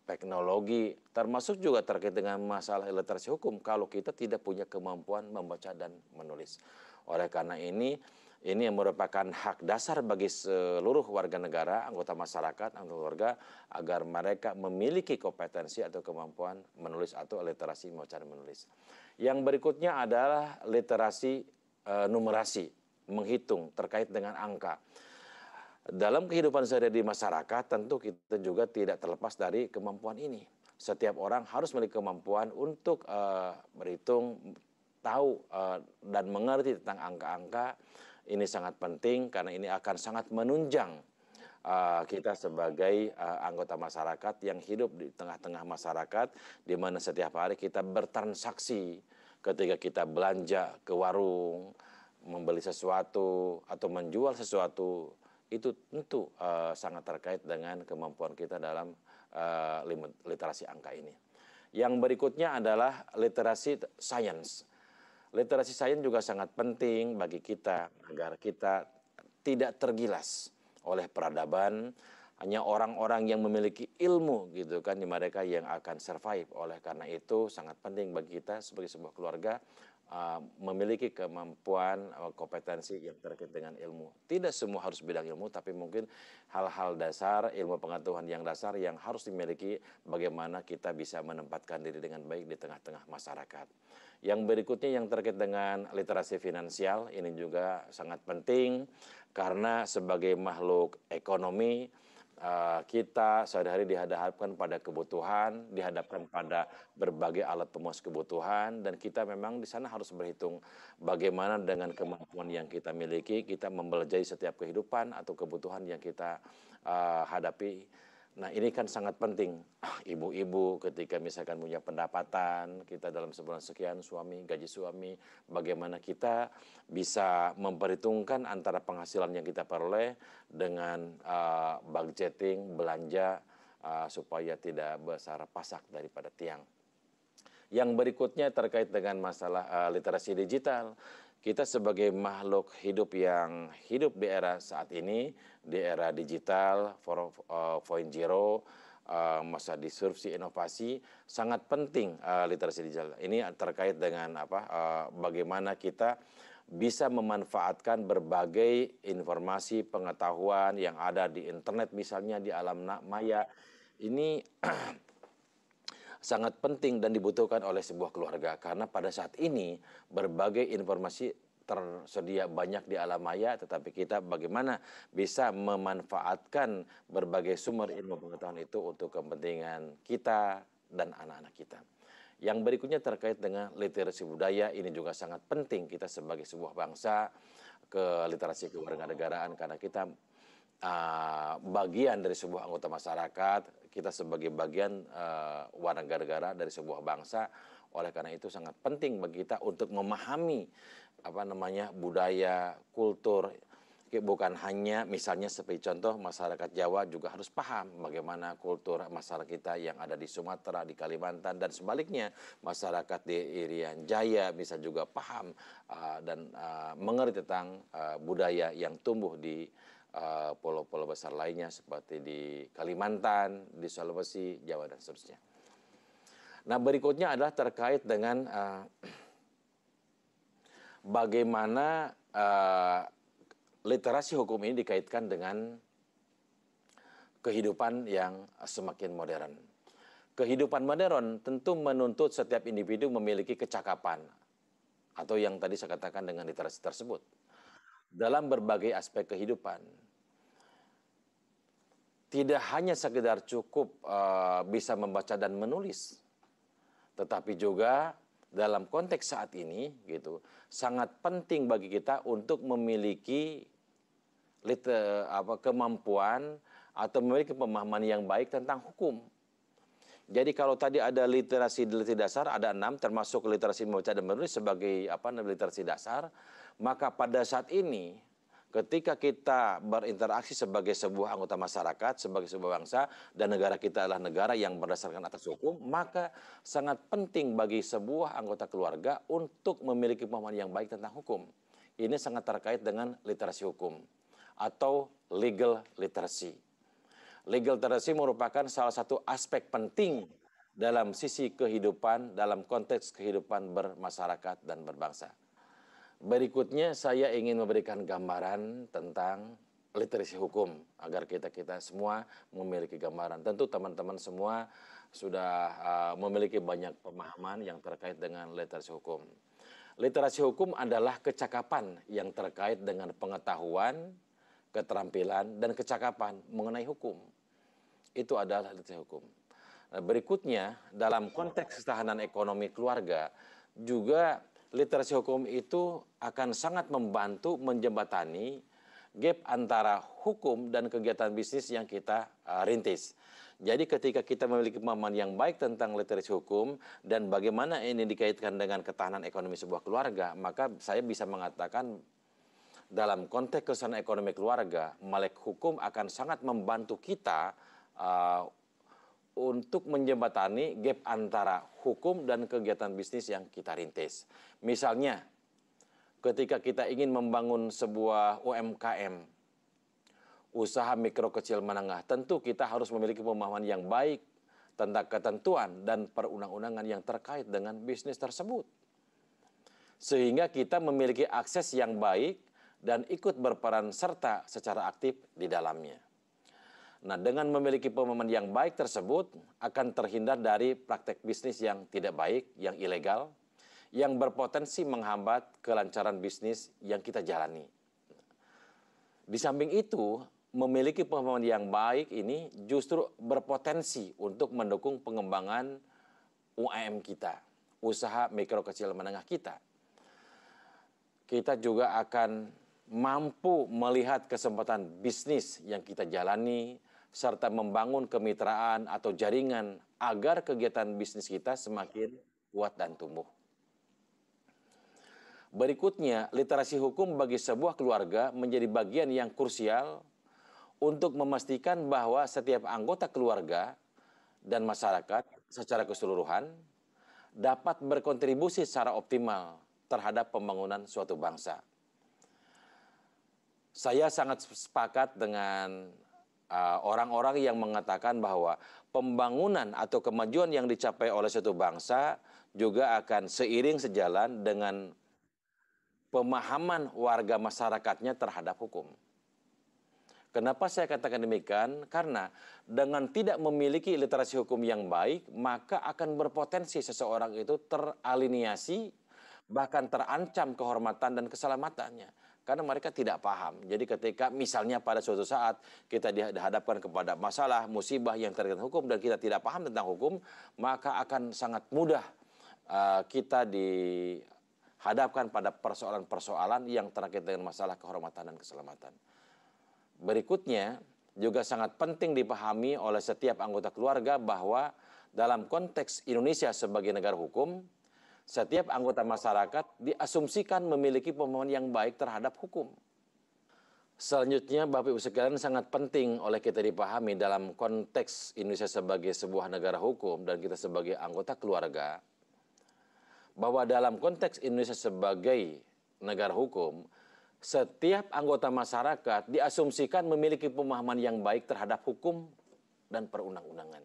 Speaker 4: teknologi, termasuk juga terkait dengan masalah literasi hukum kalau kita tidak punya kemampuan membaca dan menulis. Oleh karena ini yang merupakan hak dasar bagi seluruh warga negara, anggota masyarakat, anggota keluarga, agar mereka memiliki kompetensi atau kemampuan menulis atau literasi membaca dan menulis. Yang berikutnya adalah literasi numerasi, menghitung terkait dengan angka. Dalam kehidupan sehari-hari di masyarakat, tentu kita juga tidak terlepas dari kemampuan ini. Setiap orang harus memiliki kemampuan untuk berhitung, tahu dan mengerti tentang angka-angka. Ini sangat penting karena ini akan sangat menunjang kita sebagai anggota masyarakat yang hidup di tengah-tengah masyarakat, di mana setiap hari kita bertransaksi ketika kita belanja ke warung, membeli sesuatu atau menjual sesuatu. Itu tentu sangat terkait dengan kemampuan kita dalam literasi angka ini. Yang berikutnya adalah literasi sains. Literasi sains juga sangat penting bagi kita agar kita tidak tergilas oleh peradaban. Hanya orang-orang yang memiliki ilmu gitu kan, mereka yang akan survive. Oleh karena itu sangat penting bagi kita sebagai sebuah keluarga memiliki kemampuan, kompetensi yang terkait dengan ilmu. Tidak semua harus bidang ilmu, tapi mungkin hal-hal dasar, ilmu pengetahuan yang dasar yang harus dimiliki bagaimana kita bisa menempatkan diri dengan baik di tengah-tengah masyarakat. Yang berikutnya yang terkait dengan literasi finansial, ini juga sangat penting karena sebagai makhluk ekonomi, kita sehari-hari dihadapkan pada kebutuhan, dihadapkan pada berbagai alat pemuas kebutuhan, dan kita memang di sana harus berhitung bagaimana dengan kemampuan yang kita miliki, kita membelajahi setiap kehidupan atau kebutuhan yang kita hadapi. Nah, ini kan sangat penting. Ibu-ibu ketika misalkan punya pendapatan, kita dalam sebulan sekian suami, gaji suami, bagaimana kita bisa memperhitungkan antara penghasilan yang kita peroleh dengan budgeting, belanja, supaya tidak besar pasak daripada tiang. Yang berikutnya terkait dengan masalah literasi digital. Kita sebagai makhluk hidup yang hidup di era saat ini, di era digital 4.0, masa disrupsi inovasi, sangat penting literasi digital. Ini terkait dengan bagaimana kita bisa memanfaatkan berbagai informasi pengetahuan yang ada di internet, misalnya di alam maya. Ini sangat penting dan dibutuhkan oleh sebuah keluarga karena pada saat ini berbagai informasi tersedia banyak di alam maya, tetapi kita bagaimana bisa memanfaatkan berbagai sumber ilmu pengetahuan itu untuk kepentingan kita dan anak-anak kita. Yang berikutnya terkait dengan literasi budaya, ini juga sangat penting kita sebagai sebuah bangsa ke literasi kewarganegaraan karena kita bagian dari sebuah anggota masyarakat, kita sebagai bagian warga negara dari sebuah bangsa. Oleh karena itu sangat penting bagi kita untuk memahami budaya, kultur. Bukan hanya misalnya seperti contoh masyarakat Jawa juga harus paham bagaimana kultur masyarakat kita yang ada di Sumatera, di Kalimantan, dan sebaliknya masyarakat di Irian Jaya bisa juga paham dan mengerti tentang budaya yang tumbuh di pulau-pulau besar lainnya seperti di Kalimantan, di Sulawesi, Jawa, dan seterusnya. Nah, berikutnya adalah terkait dengan bagaimana literasi hukum ini dikaitkan dengan kehidupan yang semakin modern. Kehidupan modern tentu menuntut setiap individu memiliki kecakapan atau yang tadi saya katakan dengan literasi tersebut dalam berbagai aspek kehidupan. Tidak hanya sekedar cukup bisa membaca dan menulis, tetapi juga dalam konteks saat ini gitu sangat penting bagi kita untuk memiliki kemampuan atau memiliki pemahaman yang baik tentang hukum. Jadi kalau tadi ada literasi dasar, ada 6 termasuk literasi membaca dan menulis sebagai literasi dasar, maka pada saat ini ketika kita berinteraksi sebagai sebuah anggota masyarakat, sebagai sebuah bangsa, dan negara kita adalah negara yang berdasarkan atas hukum, maka sangat penting bagi sebuah anggota keluarga untuk memiliki pemahaman yang baik tentang hukum. Ini sangat terkait dengan literasi hukum atau legal literacy. Legal literacy merupakan salah satu aspek penting dalam sisi kehidupan, dalam konteks kehidupan bermasyarakat dan berbangsa. Berikutnya saya ingin memberikan gambaran tentang literasi hukum agar kita semua memiliki gambaran. Tentu teman-teman semua sudah memiliki banyak pemahaman yang terkait dengan literasi hukum. Literasi hukum adalah kecakapan yang terkait dengan pengetahuan, keterampilan, dan kecakapan mengenai hukum. Itu adalah literasi hukum. Nah, berikutnya, dalam konteks ketahanan ekonomi keluarga, juga literasi hukum itu akan sangat membantu menjembatani gap antara hukum dan kegiatan bisnis yang kita rintis. Jadi ketika kita memiliki pemahaman yang baik tentang literasi hukum dan bagaimana ini dikaitkan dengan ketahanan ekonomi sebuah keluarga, maka saya bisa mengatakan dalam konteks ketahanan ekonomi keluarga, melek hukum akan sangat membantu kita untuk menjembatani gap antara hukum dan kegiatan bisnis yang kita rintis. Misalnya, ketika kita ingin membangun sebuah UMKM, usaha mikro kecil menengah, tentu kita harus memiliki pemahaman yang baik tentang ketentuan dan perundang-undangan yang terkait dengan bisnis tersebut. Sehingga kita memiliki akses yang baik dan ikut berperan serta secara aktif di dalamnya. Nah, dengan memiliki pemahaman yang baik tersebut, akan terhindar dari praktek bisnis yang tidak baik, yang ilegal, yang berpotensi menghambat kelancaran bisnis yang kita jalani. Di samping itu, memiliki pemahaman yang baik ini justru berpotensi untuk mendukung pengembangan UMKM kita, usaha mikro kecil menengah kita. Kita juga akan mampu melihat kesempatan bisnis yang kita jalani, serta membangun kemitraan atau jaringan agar kegiatan bisnis kita semakin kuat dan tumbuh. Berikutnya, literasi hukum bagi sebuah keluarga menjadi bagian yang krusial untuk memastikan bahwa setiap anggota keluarga dan masyarakat secara keseluruhan dapat berkontribusi secara optimal terhadap pembangunan suatu bangsa. Saya sangat sepakat dengan orang-orang yang mengatakan bahwa pembangunan atau kemajuan yang dicapai oleh suatu bangsa juga akan seiring sejalan dengan pemahaman warga masyarakatnya terhadap hukum. Kenapa saya katakan demikian? Karena dengan tidak memiliki literasi hukum yang baik, maka akan berpotensi seseorang itu teraliniasi, bahkan terancam kehormatan dan keselamatannya. Karena mereka tidak paham. Jadi ketika misalnya pada suatu saat kita dihadapkan kepada masalah, musibah yang terkait hukum dan kita tidak paham tentang hukum, maka akan sangat mudah kita dihadapkan pada persoalan-persoalan yang terkait dengan masalah kehormatan dan keselamatan. Berikutnya, juga sangat penting dipahami oleh setiap anggota keluarga bahwa dalam konteks Indonesia sebagai negara hukum, setiap anggota masyarakat diasumsikan memiliki pemahaman yang baik terhadap hukum. Selanjutnya, Bapak Ibu sekalian, sangat penting oleh kita dipahami dalam konteks Indonesia sebagai sebuah negara hukum dan kita sebagai anggota keluarga, bahwa dalam konteks Indonesia sebagai negara hukum, setiap anggota masyarakat diasumsikan memiliki pemahaman yang baik terhadap hukum dan perundang-undangan.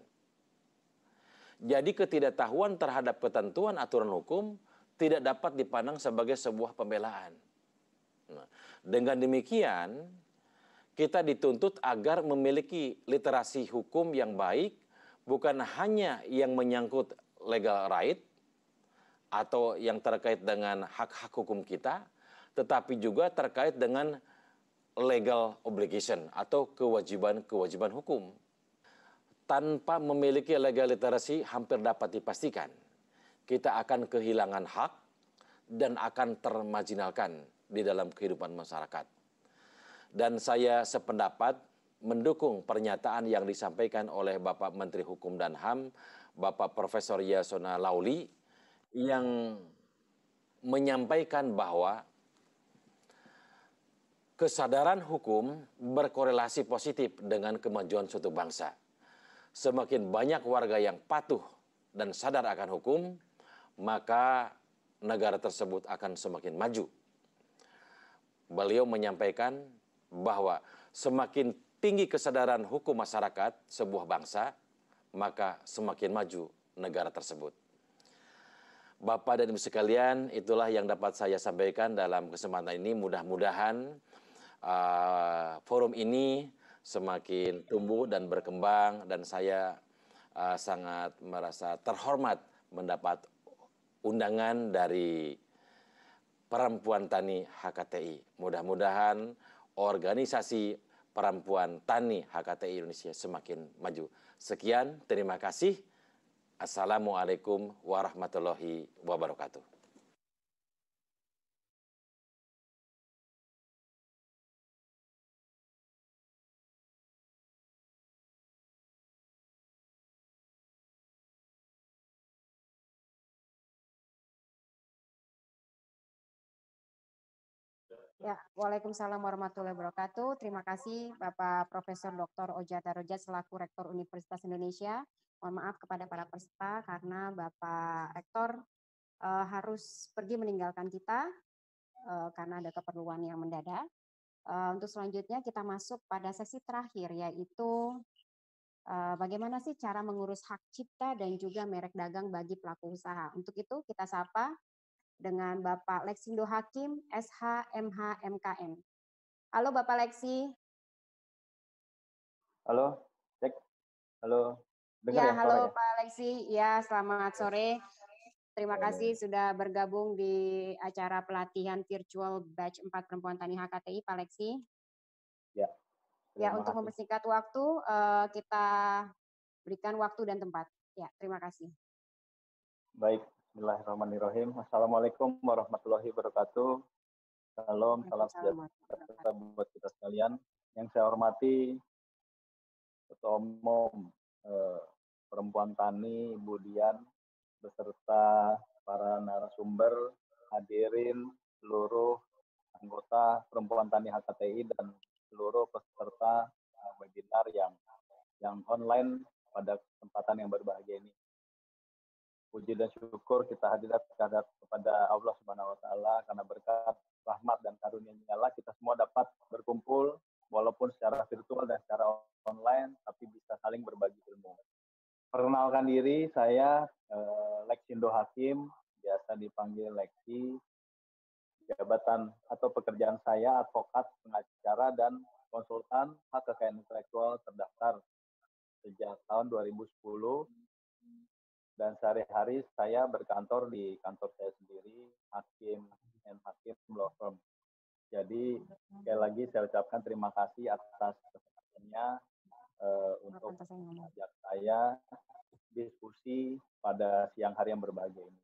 Speaker 4: Jadi ketidaktahuan terhadap ketentuan aturan hukum tidak dapat dipandang sebagai sebuah pembelaan. Nah, dengan demikian, kita dituntut agar memiliki literasi hukum yang baik, bukan hanya yang menyangkut legal right, atau yang terkait dengan hak-hak hukum kita, tetapi juga terkait dengan legal obligation, atau kewajiban-kewajiban hukum. Tanpa memiliki legal literasi, hampir dapat dipastikan kita akan kehilangan hak dan akan termarginalkan di dalam kehidupan masyarakat. Dan saya sependapat mendukung pernyataan yang disampaikan oleh Bapak Menteri Hukum dan HAM, Bapak Profesor Yasona Lauli, yang menyampaikan bahwa kesadaran hukum berkorelasi positif dengan kemajuan suatu bangsa. Semakin banyak warga yang patuh dan sadar akan hukum, maka negara tersebut akan semakin maju. Beliau menyampaikan bahwa semakin tinggi kesadaran hukum masyarakat sebuah bangsa, maka semakin maju negara tersebut. Bapak dan Ibu sekalian, itulah yang dapat saya sampaikan dalam kesempatan ini. Mudah-mudahan forum ini semakin tumbuh dan berkembang, dan saya sangat merasa terhormat mendapat undangan dari Perempuan Tani HKTI. Mudah-mudahan organisasi perempuan tani HKTI Indonesia semakin maju. Sekian, terima kasih. Assalamualaikum warahmatullahi wabarakatuh.
Speaker 1: Ya, Waalaikumsalam warahmatullahi wabarakatuh. Terima kasih Bapak Profesor Dr. Oja Darojat selaku Rektor Universitas Indonesia. Mohon maaf kepada para peserta karena Bapak Rektor harus pergi meninggalkan kita karena ada keperluan yang mendadak. Untuk selanjutnya kita masuk pada sesi terakhir yaitu bagaimana sih cara mengurus hak cipta dan juga merek dagang bagi pelaku usaha. Untuk itu kita sapa dengan Bapak Lexindo Hakim, SH, MH, MKM. Halo Bapak Leksi.
Speaker 5: Halo, cek. Halo, dengar
Speaker 1: Ya,
Speaker 5: ya
Speaker 1: halo
Speaker 5: suaranya?
Speaker 1: Pak Leksi. Ya, selamat sore. Terima kasih sudah bergabung di acara pelatihan virtual batch 4 Perempuan Tani HKTI, Pak Leksi.
Speaker 5: Ya,
Speaker 1: Ya, untuk mempersingkat waktu, kita berikan waktu dan tempat. Ya, terima kasih.
Speaker 5: Baik, bismillahirrahmanirrahim. Assalamualaikum warahmatullahi wabarakatuh. Salam sejahtera buat kita sekalian. Yang saya hormati Ketua Umum Perempuan Tani, Ibu Dian, beserta para narasumber, hadirin seluruh anggota Perempuan Tani HKTI dan seluruh peserta webinar yang online pada kesempatan yang berbahagia ini. Puji dan syukur kita hadirat kepada Allah Subhanahu wa Ta'ala karena berkat rahmat dan karunia-Nya Allah kita semua dapat berkumpul walaupun secara virtual dan secara online tapi bisa saling berbagi ilmu. Perkenalkan diri, saya Lexindo Hakim, biasa dipanggil Lexi. Jabatan atau pekerjaan saya advokat, pengacara dan konsultan hak kekayaan intelektual terdaftar sejak tahun 2010. Dan sehari-hari saya berkantor di kantor saya sendiri, Hakim and Hakim Law Firm. Jadi sekali lagi saya ucapkan terima kasih atas kesempatannya untuk mengajak saya diskusi pada siang hari yang berbahagia ini.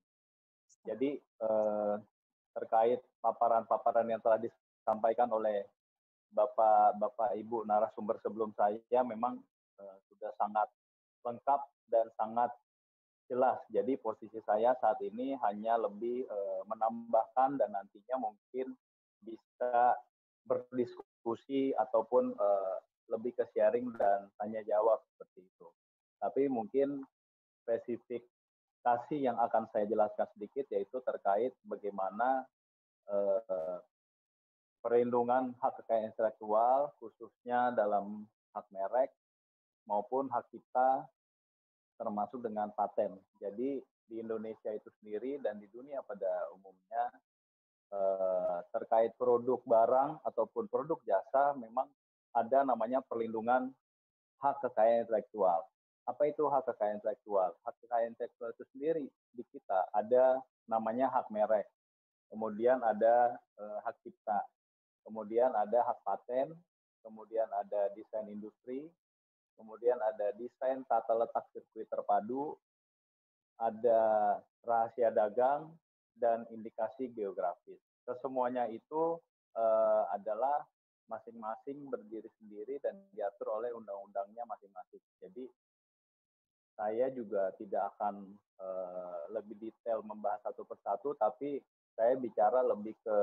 Speaker 5: Jadi terkait paparan-paparan yang telah disampaikan oleh Bapak Ibu narasumber sebelum saya memang sudah sangat lengkap dan sangat jelas. Jadi posisi saya saat ini hanya lebih menambahkan dan nantinya mungkin bisa berdiskusi ataupun lebih ke sharing dan tanya jawab seperti itu. Tapi mungkin spesifikasi yang akan saya jelaskan sedikit yaitu terkait bagaimana perlindungan hak kekayaan intelektual khususnya dalam hak merek maupun hak cipta termasuk dengan paten. Jadi di Indonesia itu sendiri dan di dunia pada umumnya terkait produk barang ataupun produk jasa memang ada namanya perlindungan hak kekayaan intelektual. Apa itu hak kekayaan intelektual? Hak kekayaan intelektual itu sendiri di kita ada namanya hak merek, kemudian ada hak cipta, kemudian ada hak paten, kemudian ada desain industri, kemudian ada desain tata letak sirkuit terpadu, ada rahasia dagang, dan indikasi geografis. Kesemuanya itu adalah masing-masing berdiri sendiri dan diatur oleh undang-undangnya masing-masing. Jadi saya juga tidak akan lebih detail membahas satu persatu, tapi saya bicara lebih ke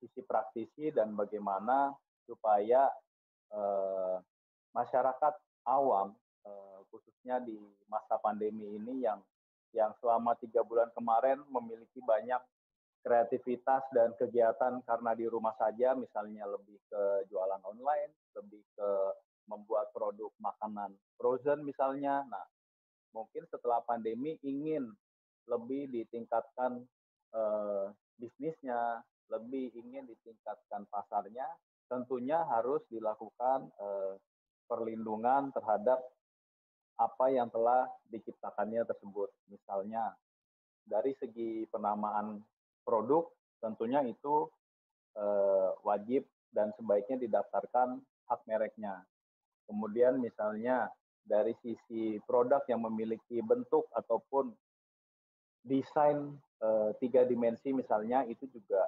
Speaker 5: sisi praktisi dan bagaimana supaya masyarakat awam khususnya di masa pandemi ini yang selama 3 bulan kemarin memiliki banyak kreativitas dan kegiatan karena di rumah saja, misalnya lebih ke jualan online, lebih ke membuat produk makanan frozen misalnya. Nah, mungkin setelah pandemi ingin lebih ditingkatkan bisnisnya, lebih ingin ditingkatkan pasarnya, tentunya harus dilakukan perlindungan terhadap apa yang telah diciptakannya tersebut. Misalnya dari segi penamaan produk, tentunya itu wajib dan sebaiknya didaftarkan hak mereknya. Kemudian misalnya dari sisi produk yang memiliki bentuk ataupun desain 3 dimensi misalnya, itu juga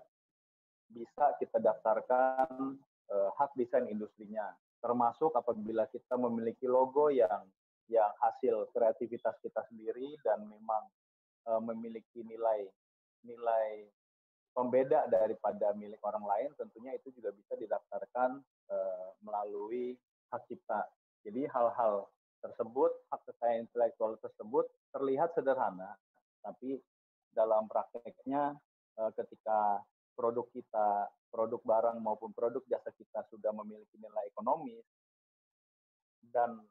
Speaker 5: bisa kita daftarkan hak desain industrinya. Termasuk apabila kita memiliki logo yang hasil kreativitas kita sendiri dan memang memiliki nilai pembeda daripada milik orang lain, tentunya itu juga bisa didaftarkan melalui hak cipta. Jadi hal-hal tersebut, hak kekayaan intelektual tersebut terlihat sederhana, tapi dalam prakteknya ketika produk kita, produk barang maupun produk jasa kita sudah memiliki nilai ekonomis dan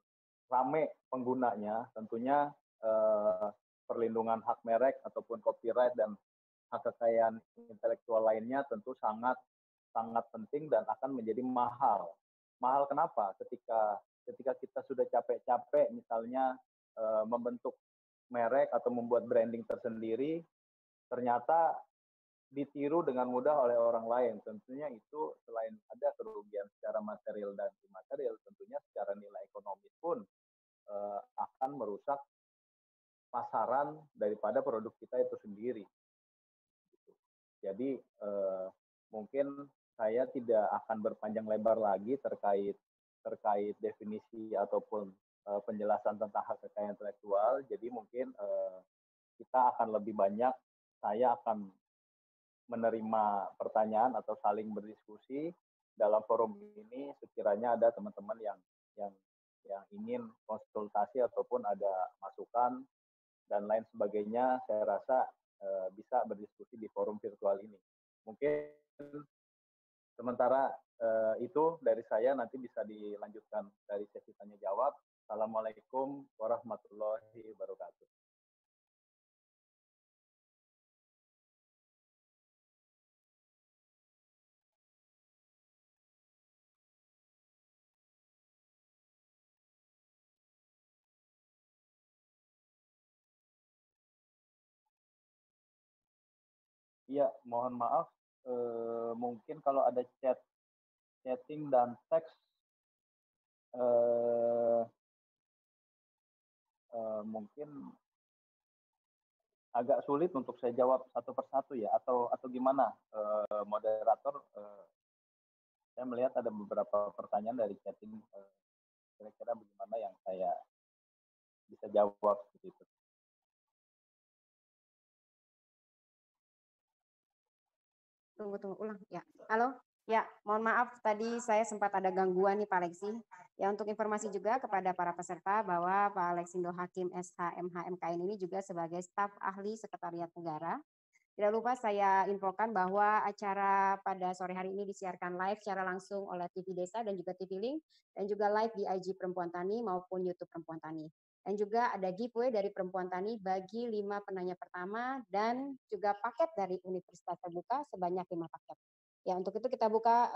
Speaker 5: rame penggunanya, tentunya perlindungan hak merek ataupun copyright dan hak kekayaan intelektual lainnya tentu sangat penting dan akan menjadi mahal. Mahal kenapa? Ketika kita sudah capek-capek misalnya membentuk merek atau membuat branding tersendiri, ternyata ditiru dengan mudah oleh orang lain. Tentunya itu selain ada kerugian secara material dan imaterial, tentunya secara nilai ekonomis pun akan merusak pasaran daripada produk kita itu sendiri. Jadi mungkin saya tidak akan berpanjang lebar lagi terkait definisi ataupun penjelasan tentang hak kekayaan intelektual. Jadi mungkin kita akan lebih banyak, saya akan menerima pertanyaan atau saling berdiskusi dalam forum ini sekiranya ada teman-teman yang ingin konsultasi ataupun ada masukan dan lain sebagainya, saya rasa bisa berdiskusi di forum virtual ini. Mungkin sementara itu dari saya, nanti bisa dilanjutkan dari sesi tanya jawab. Assalamualaikum warahmatullahi wabarakatuh. Iya, mohon maaf, mungkin kalau ada chatting dan teks, mungkin agak sulit untuk saya jawab satu persatu ya, atau gimana, moderator? Saya melihat ada beberapa pertanyaan dari chatting, kira-kira bagaimana yang saya bisa jawab seperti itu.
Speaker 1: Tunggu ulang ya. Halo, ya mohon maaf tadi saya sempat ada gangguan nih Pak Alexi. Ya untuk informasi juga kepada para peserta bahwa Pak Alexindo Hakim SH MHMKN ini juga sebagai staf ahli Sekretariat Negara. Tidak lupa saya infokan bahwa acara pada sore hari ini disiarkan live secara langsung oleh TV Desa dan juga TV Link, dan juga live di IG Perempuan Tani maupun YouTube Perempuan Tani. Dan juga ada giveaway dari Perempuan Tani bagi 5 penanya pertama dan juga paket dari Universitas Terbuka sebanyak 5 paket. Ya, untuk itu kita buka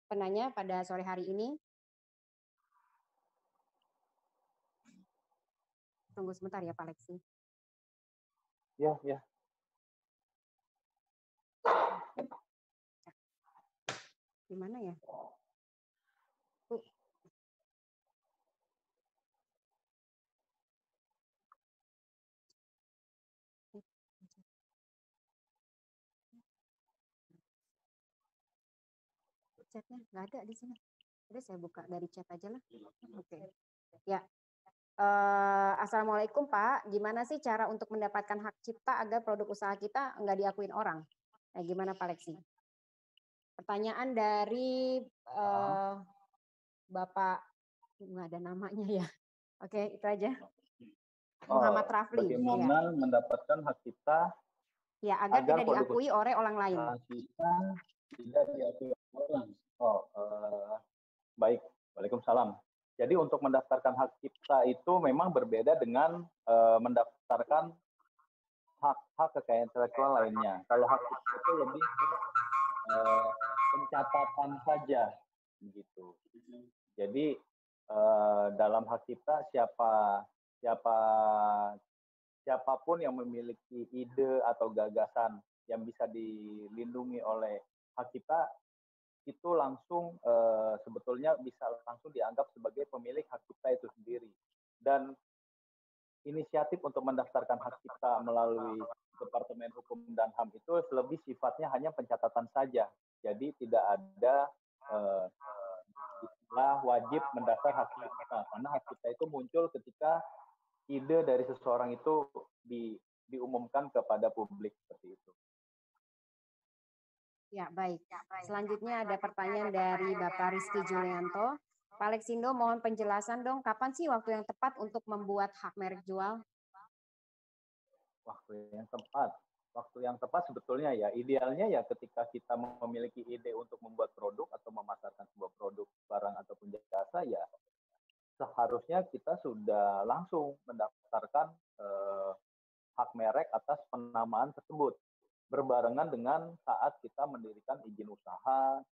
Speaker 1: penanya pada sore hari ini. Tunggu sebentar ya Pak Alexi.
Speaker 5: Ya.
Speaker 1: Gimana ya? Chatnya nggak ada di sini. Udah saya buka dari chat aja lah. Oke. Ya. Assalamualaikum Pak. Gimana sih cara untuk mendapatkan hak cipta agar produk usaha kita nggak diakuin orang? Gimana Pak Lexi? Pertanyaan dari Bapak, nggak ada namanya ya. Oke, itu aja. Muhammad Rafli.
Speaker 5: Bagaimana mendapatkan hak cipta? Ya, agar tidak diakui oleh orang lain. Kita tidak diakui orang. Baik. Waalaikumsalam. Jadi untuk mendaftarkan hak cipta itu memang berbeda dengan mendaftarkan hak kekayaan intelektual lainnya. Kalau hak cipta itu lebih pencatatan saja, begitu. Jadi dalam hak cipta siapapun yang memiliki ide atau gagasan yang bisa dilindungi oleh hak cipta itu langsung sebetulnya bisa langsung dianggap sebagai pemilik hak cipta itu sendiri. Dan inisiatif untuk mendaftarkan hak cipta melalui Departemen Hukum dan HAM itu lebih sifatnya hanya pencatatan saja. Jadi tidak ada istilah wajib mendaftar hak cipta, karena hak cipta itu muncul ketika ide dari seseorang itu diumumkan kepada publik seperti itu.
Speaker 1: Ya, baik. Selanjutnya ada pertanyaan dari Bapak Rizky Julianto. Pak Lexindo, mohon penjelasan dong, kapan sih waktu yang tepat untuk membuat hak merek jual?
Speaker 5: Waktu yang tepat sebetulnya ya, idealnya ya ketika kita memiliki ide untuk membuat produk atau memasarkan sebuah produk, barang ataupun jasa, ya seharusnya kita sudah langsung mendaftarkan hak merek atas penamaan tersebut, berbarengan dengan saat kita mendirikan izin usaha,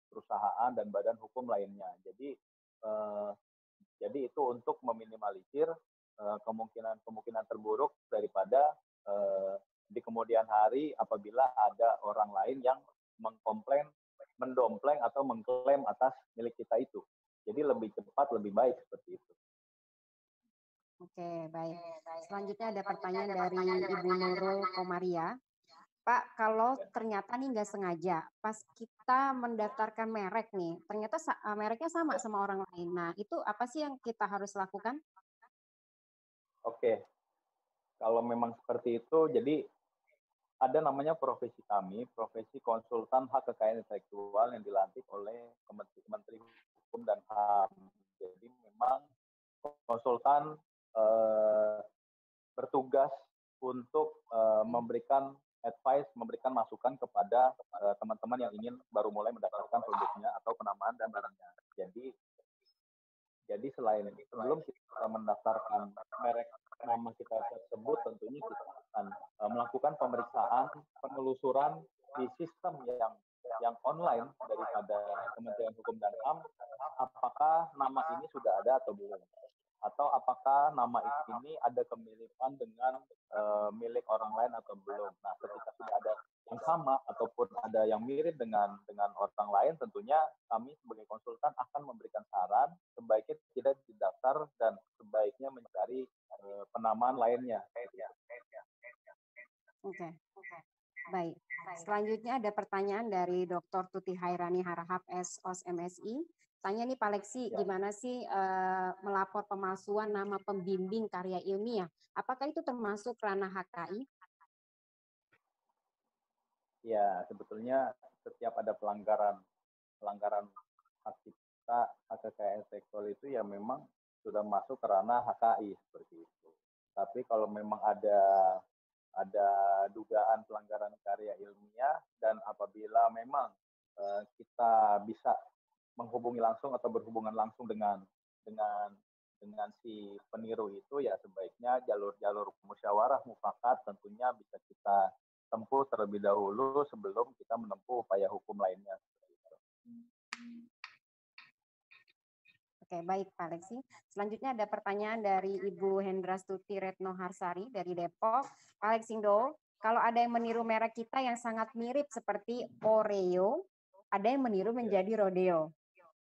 Speaker 5: perusahaan, dan badan hukum lainnya. Jadi itu untuk meminimalisir kemungkinan terburuk daripada di kemudian hari apabila ada orang lain yang mengkomplain, mendompleng atau mengklaim atas milik kita itu. Jadi lebih cepat, lebih baik seperti itu.
Speaker 1: Oke, baik. Selanjutnya ada pertanyaan dari Ibu Nurul Komaria. Pak, kalau ternyata nih nggak sengaja, pas kita mendaftarkan merek nih, ternyata mereknya sama orang lain. Nah, itu apa sih yang kita harus lakukan?
Speaker 5: Oke, kalau memang seperti itu, jadi ada namanya profesi kami, profesi konsultan hak kekayaan intelektual yang dilantik oleh Menteri Hukum dan HAM. Jadi memang konsultan bertugas untuk memberikan advice, memberikan masukan kepada teman-teman yang ingin baru mulai mendaftarkan produknya atau penamaan dan barangnya. Jadi selain sebelum kita mendaftarkan merek nama kita tersebut, tentunya kita akan melakukan pemeriksaan, penelusuran di sistem yang online daripada Kementerian Hukum dan HAM, apakah nama ini sudah ada atau belum, atau apakah nama ini ada kemiripan dengan milik orang lain atau belum. Nah, ketika sudah ada yang sama ataupun ada yang mirip dengan orang lain, tentunya kami sebagai konsultan akan memberikan saran sebaiknya tidak didaftar dan sebaiknya mencari penamaan lainnya.
Speaker 1: Oke. Baik. Selanjutnya ada pertanyaan dari Dr. Tuti Hairani Harahap, SOS MSI. Tanya nih Pak Lexi, gimana sih melapor pemalsuan nama pembimbing karya ilmiah? Apakah itu termasuk ranah HKI?
Speaker 5: Ya, sebetulnya setiap ada pelanggaran hak cipta, hak kekayaan intelektual itu ya memang sudah masuk ke ranah HKI seperti itu. Tapi kalau memang ada dugaan pelanggaran karya ilmiah dan apabila memang kita bisa menghubungi langsung atau berhubungan langsung dengan si peniru itu, ya sebaiknya jalur musyawarah mufakat tentunya bisa kita tempuh terlebih dahulu sebelum kita menempuh upaya hukum lainnya.
Speaker 1: Oke, baik Pak Lexi. Selanjutnya ada pertanyaan dari Ibu Hendrastuti Retno Harsari dari Depok. Pak Lexindo, kalau ada yang meniru merek kita yang sangat mirip seperti Oreo, ada yang meniru menjadi Rodeo.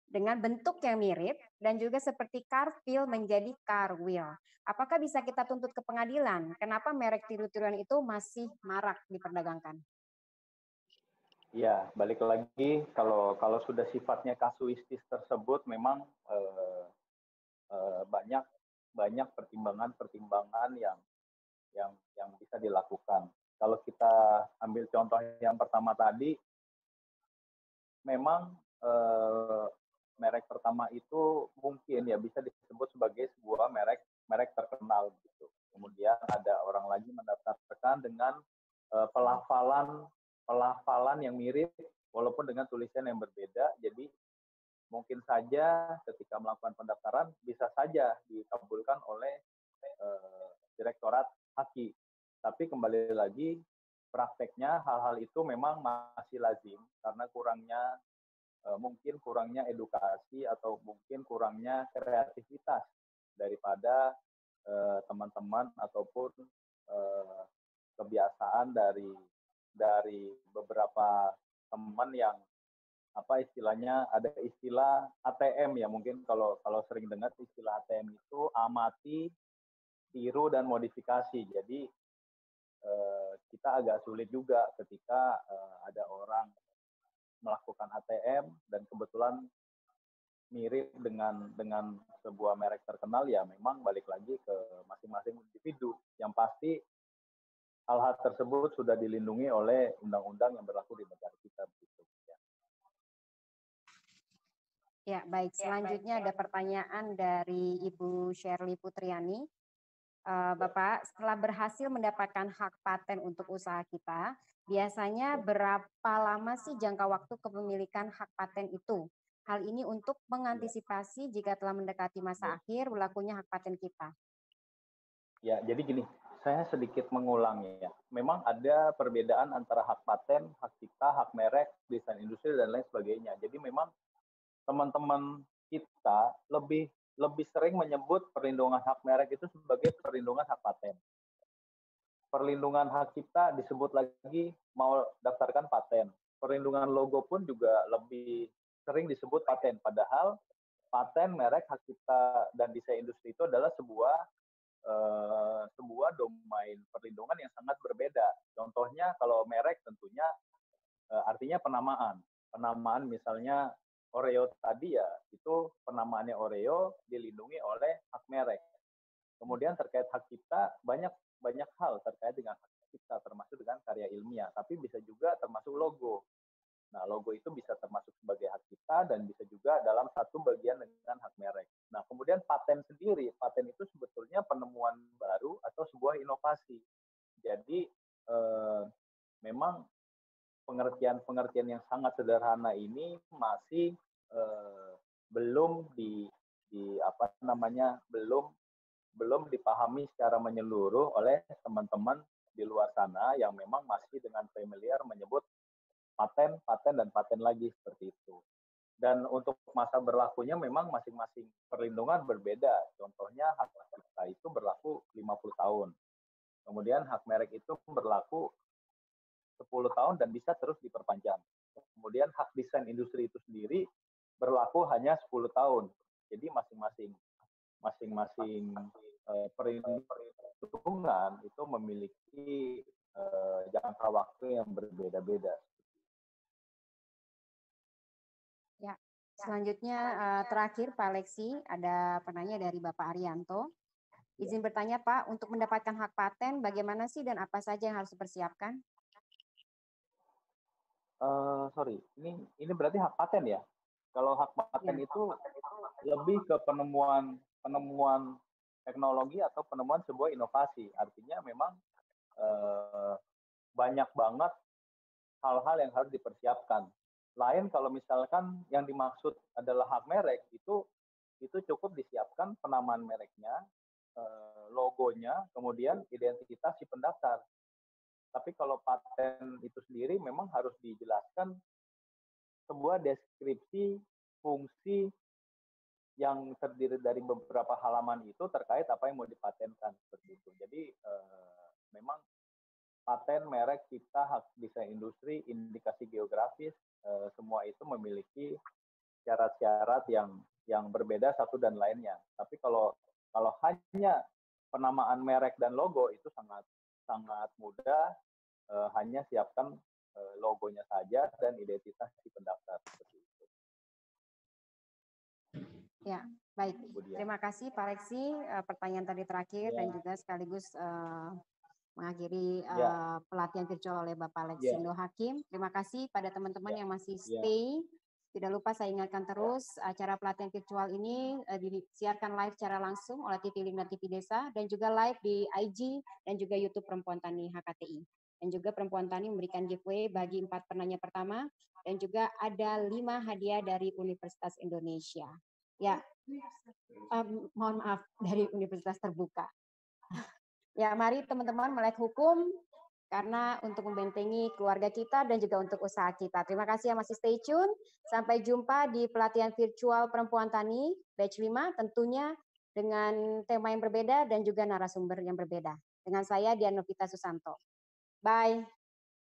Speaker 1: Dengan bentuk yang mirip dan juga seperti Carfil menjadi Carwheel. Apakah bisa kita tuntut ke pengadilan? Kenapa merek tiru-tiruan itu masih marak diperdagangkan?
Speaker 5: Ya, balik lagi kalau sudah sifatnya kasuistis tersebut memang banyak pertimbangan yang bisa dilakukan. Kalau kita ambil contoh yang pertama tadi, memang merek pertama itu mungkin ya bisa disebut sebagai sebuah merek terkenal gitu. Kemudian ada orang lagi mendaftarkan dengan pelafalan yang mirip walaupun dengan tulisan yang berbeda. Jadi mungkin saja ketika melakukan pendaftaran bisa saja dikabulkan oleh Direktorat HAKI. Tapi kembali lagi prakteknya hal-hal itu memang masih lazim karena mungkin kurangnya edukasi atau mungkin kurangnya kreativitas daripada teman-teman ataupun kebiasaan dari beberapa teman yang apa istilahnya, ada istilah ATM ya, mungkin kalau sering dengar istilah ATM itu amati, tiru, dan modifikasi. Jadi kita agak sulit juga ketika ada orang melakukan ATM dan kebetulan mirip dengan sebuah merek terkenal, ya memang balik lagi ke masing-masing individu. Yang pasti hal-hal tersebut sudah dilindungi oleh undang-undang yang berlaku di negara kita. Begitu.
Speaker 1: Ya, baik. Selanjutnya ada pertanyaan dari Ibu Shirley Putriani. Bapak, setelah berhasil mendapatkan hak paten untuk usaha kita, biasanya berapa lama sih jangka waktu kepemilikan hak paten itu? Hal ini untuk mengantisipasi jika telah mendekati masa akhir berlakunya hak paten kita.
Speaker 5: Ya, jadi gini, saya sedikit mengulang ya. Memang ada perbedaan antara hak paten, hak cipta, hak merek, desain industri, dan lain sebagainya. Jadi memang teman-teman kita lebih sering menyebut perlindungan hak merek itu sebagai perlindungan hak paten. Perlindungan hak cipta disebut lagi mau daftarkan paten. Perlindungan logo pun juga lebih sering disebut paten. Padahal paten, merek, hak cipta, dan desain industri itu adalah sebuah domain perlindungan yang sangat berbeda. Contohnya kalau merek tentunya artinya penamaan. Penamaan misalnya Oreo tadi ya, itu penamaannya Oreo dilindungi oleh hak merek. Kemudian terkait hak cipta, banyak hal terkait dengan hak cipta, termasuk dengan karya ilmiah, tapi bisa juga termasuk logo. Nah, logo itu bisa termasuk sebagai hak cipta dan bisa juga dalam satu bagian dengan hak merek. Nah, kemudian paten sendiri, paten itu sebetulnya penemuan baru atau sebuah inovasi. Jadi memang pengertian yang sangat sederhana ini masih belum belum dipahami secara menyeluruh oleh teman-teman di luar sana yang memang masih dengan familiar menyebut paten, dan paten lagi seperti itu. Dan untuk masa berlakunya memang masing-masing perlindungan berbeda. Contohnya hak cipta itu berlaku 50 tahun. Kemudian hak merek itu berlaku 10 tahun dan bisa terus diperpanjang. Kemudian hak desain industri itu sendiri berlaku hanya 10 tahun. Jadi masing-masing perlindungan itu memiliki jangka waktu yang berbeda-beda.
Speaker 1: Ya, selanjutnya terakhir Pak Alexi, ada penanya dari Bapak Arianto. Izin bertanya Pak, untuk mendapatkan hak paten bagaimana sih dan apa saja yang harus dipersiapkan?
Speaker 5: Sorry, ini berarti hak paten ya? Kalau hak paten itu lebih ke penemuan teknologi atau penemuan sebuah inovasi. Artinya memang banyak banget hal-hal yang harus dipersiapkan. Lain kalau misalkan yang dimaksud adalah hak merek, itu cukup disiapkan penamaan mereknya, logonya, kemudian identitas si pendaftar. Tapi kalau paten itu sendiri memang harus dijelaskan sebuah deskripsi fungsi yang terdiri dari beberapa halaman itu terkait apa yang mau dipatenkan seperti itu. Jadi memang paten, merek, cipta, hak desain industri, indikasi geografis, semua itu memiliki syarat-syarat yang berbeda satu dan lainnya. Tapi kalau hanya penamaan merek dan logo itu sangat mudah, hanya siapkan logonya saja dan identitas si pendaftar seperti itu.
Speaker 1: Ya, baik. Terima kasih Pak Alexi, pertanyaan tadi terakhir dan juga sekaligus mengakhiri pelatihan virtual oleh Bapak Alexi Indo Hakim. Terima kasih pada teman-teman yang masih stay. Tidak lupa saya ingatkan terus, acara pelatihan virtual ini disiarkan live secara langsung oleh TV Link dan TV Desa, dan juga live di IG dan juga YouTube Perempuan Tani HKTI. Dan juga Perempuan Tani memberikan giveaway bagi 4 penanya pertama, dan juga ada 5 hadiah dari Universitas Indonesia. Ya, mohon maaf, dari Universitas Terbuka. Ya, mari teman-teman melek hukum, karena untuk membentengi keluarga kita dan juga untuk usaha kita. Terima kasih yang masih stay tune. Sampai jumpa di pelatihan virtual Perempuan Tani batch 5, tentunya dengan tema yang berbeda dan juga narasumber yang berbeda. Dengan saya Dian Novita Susanto. Bye.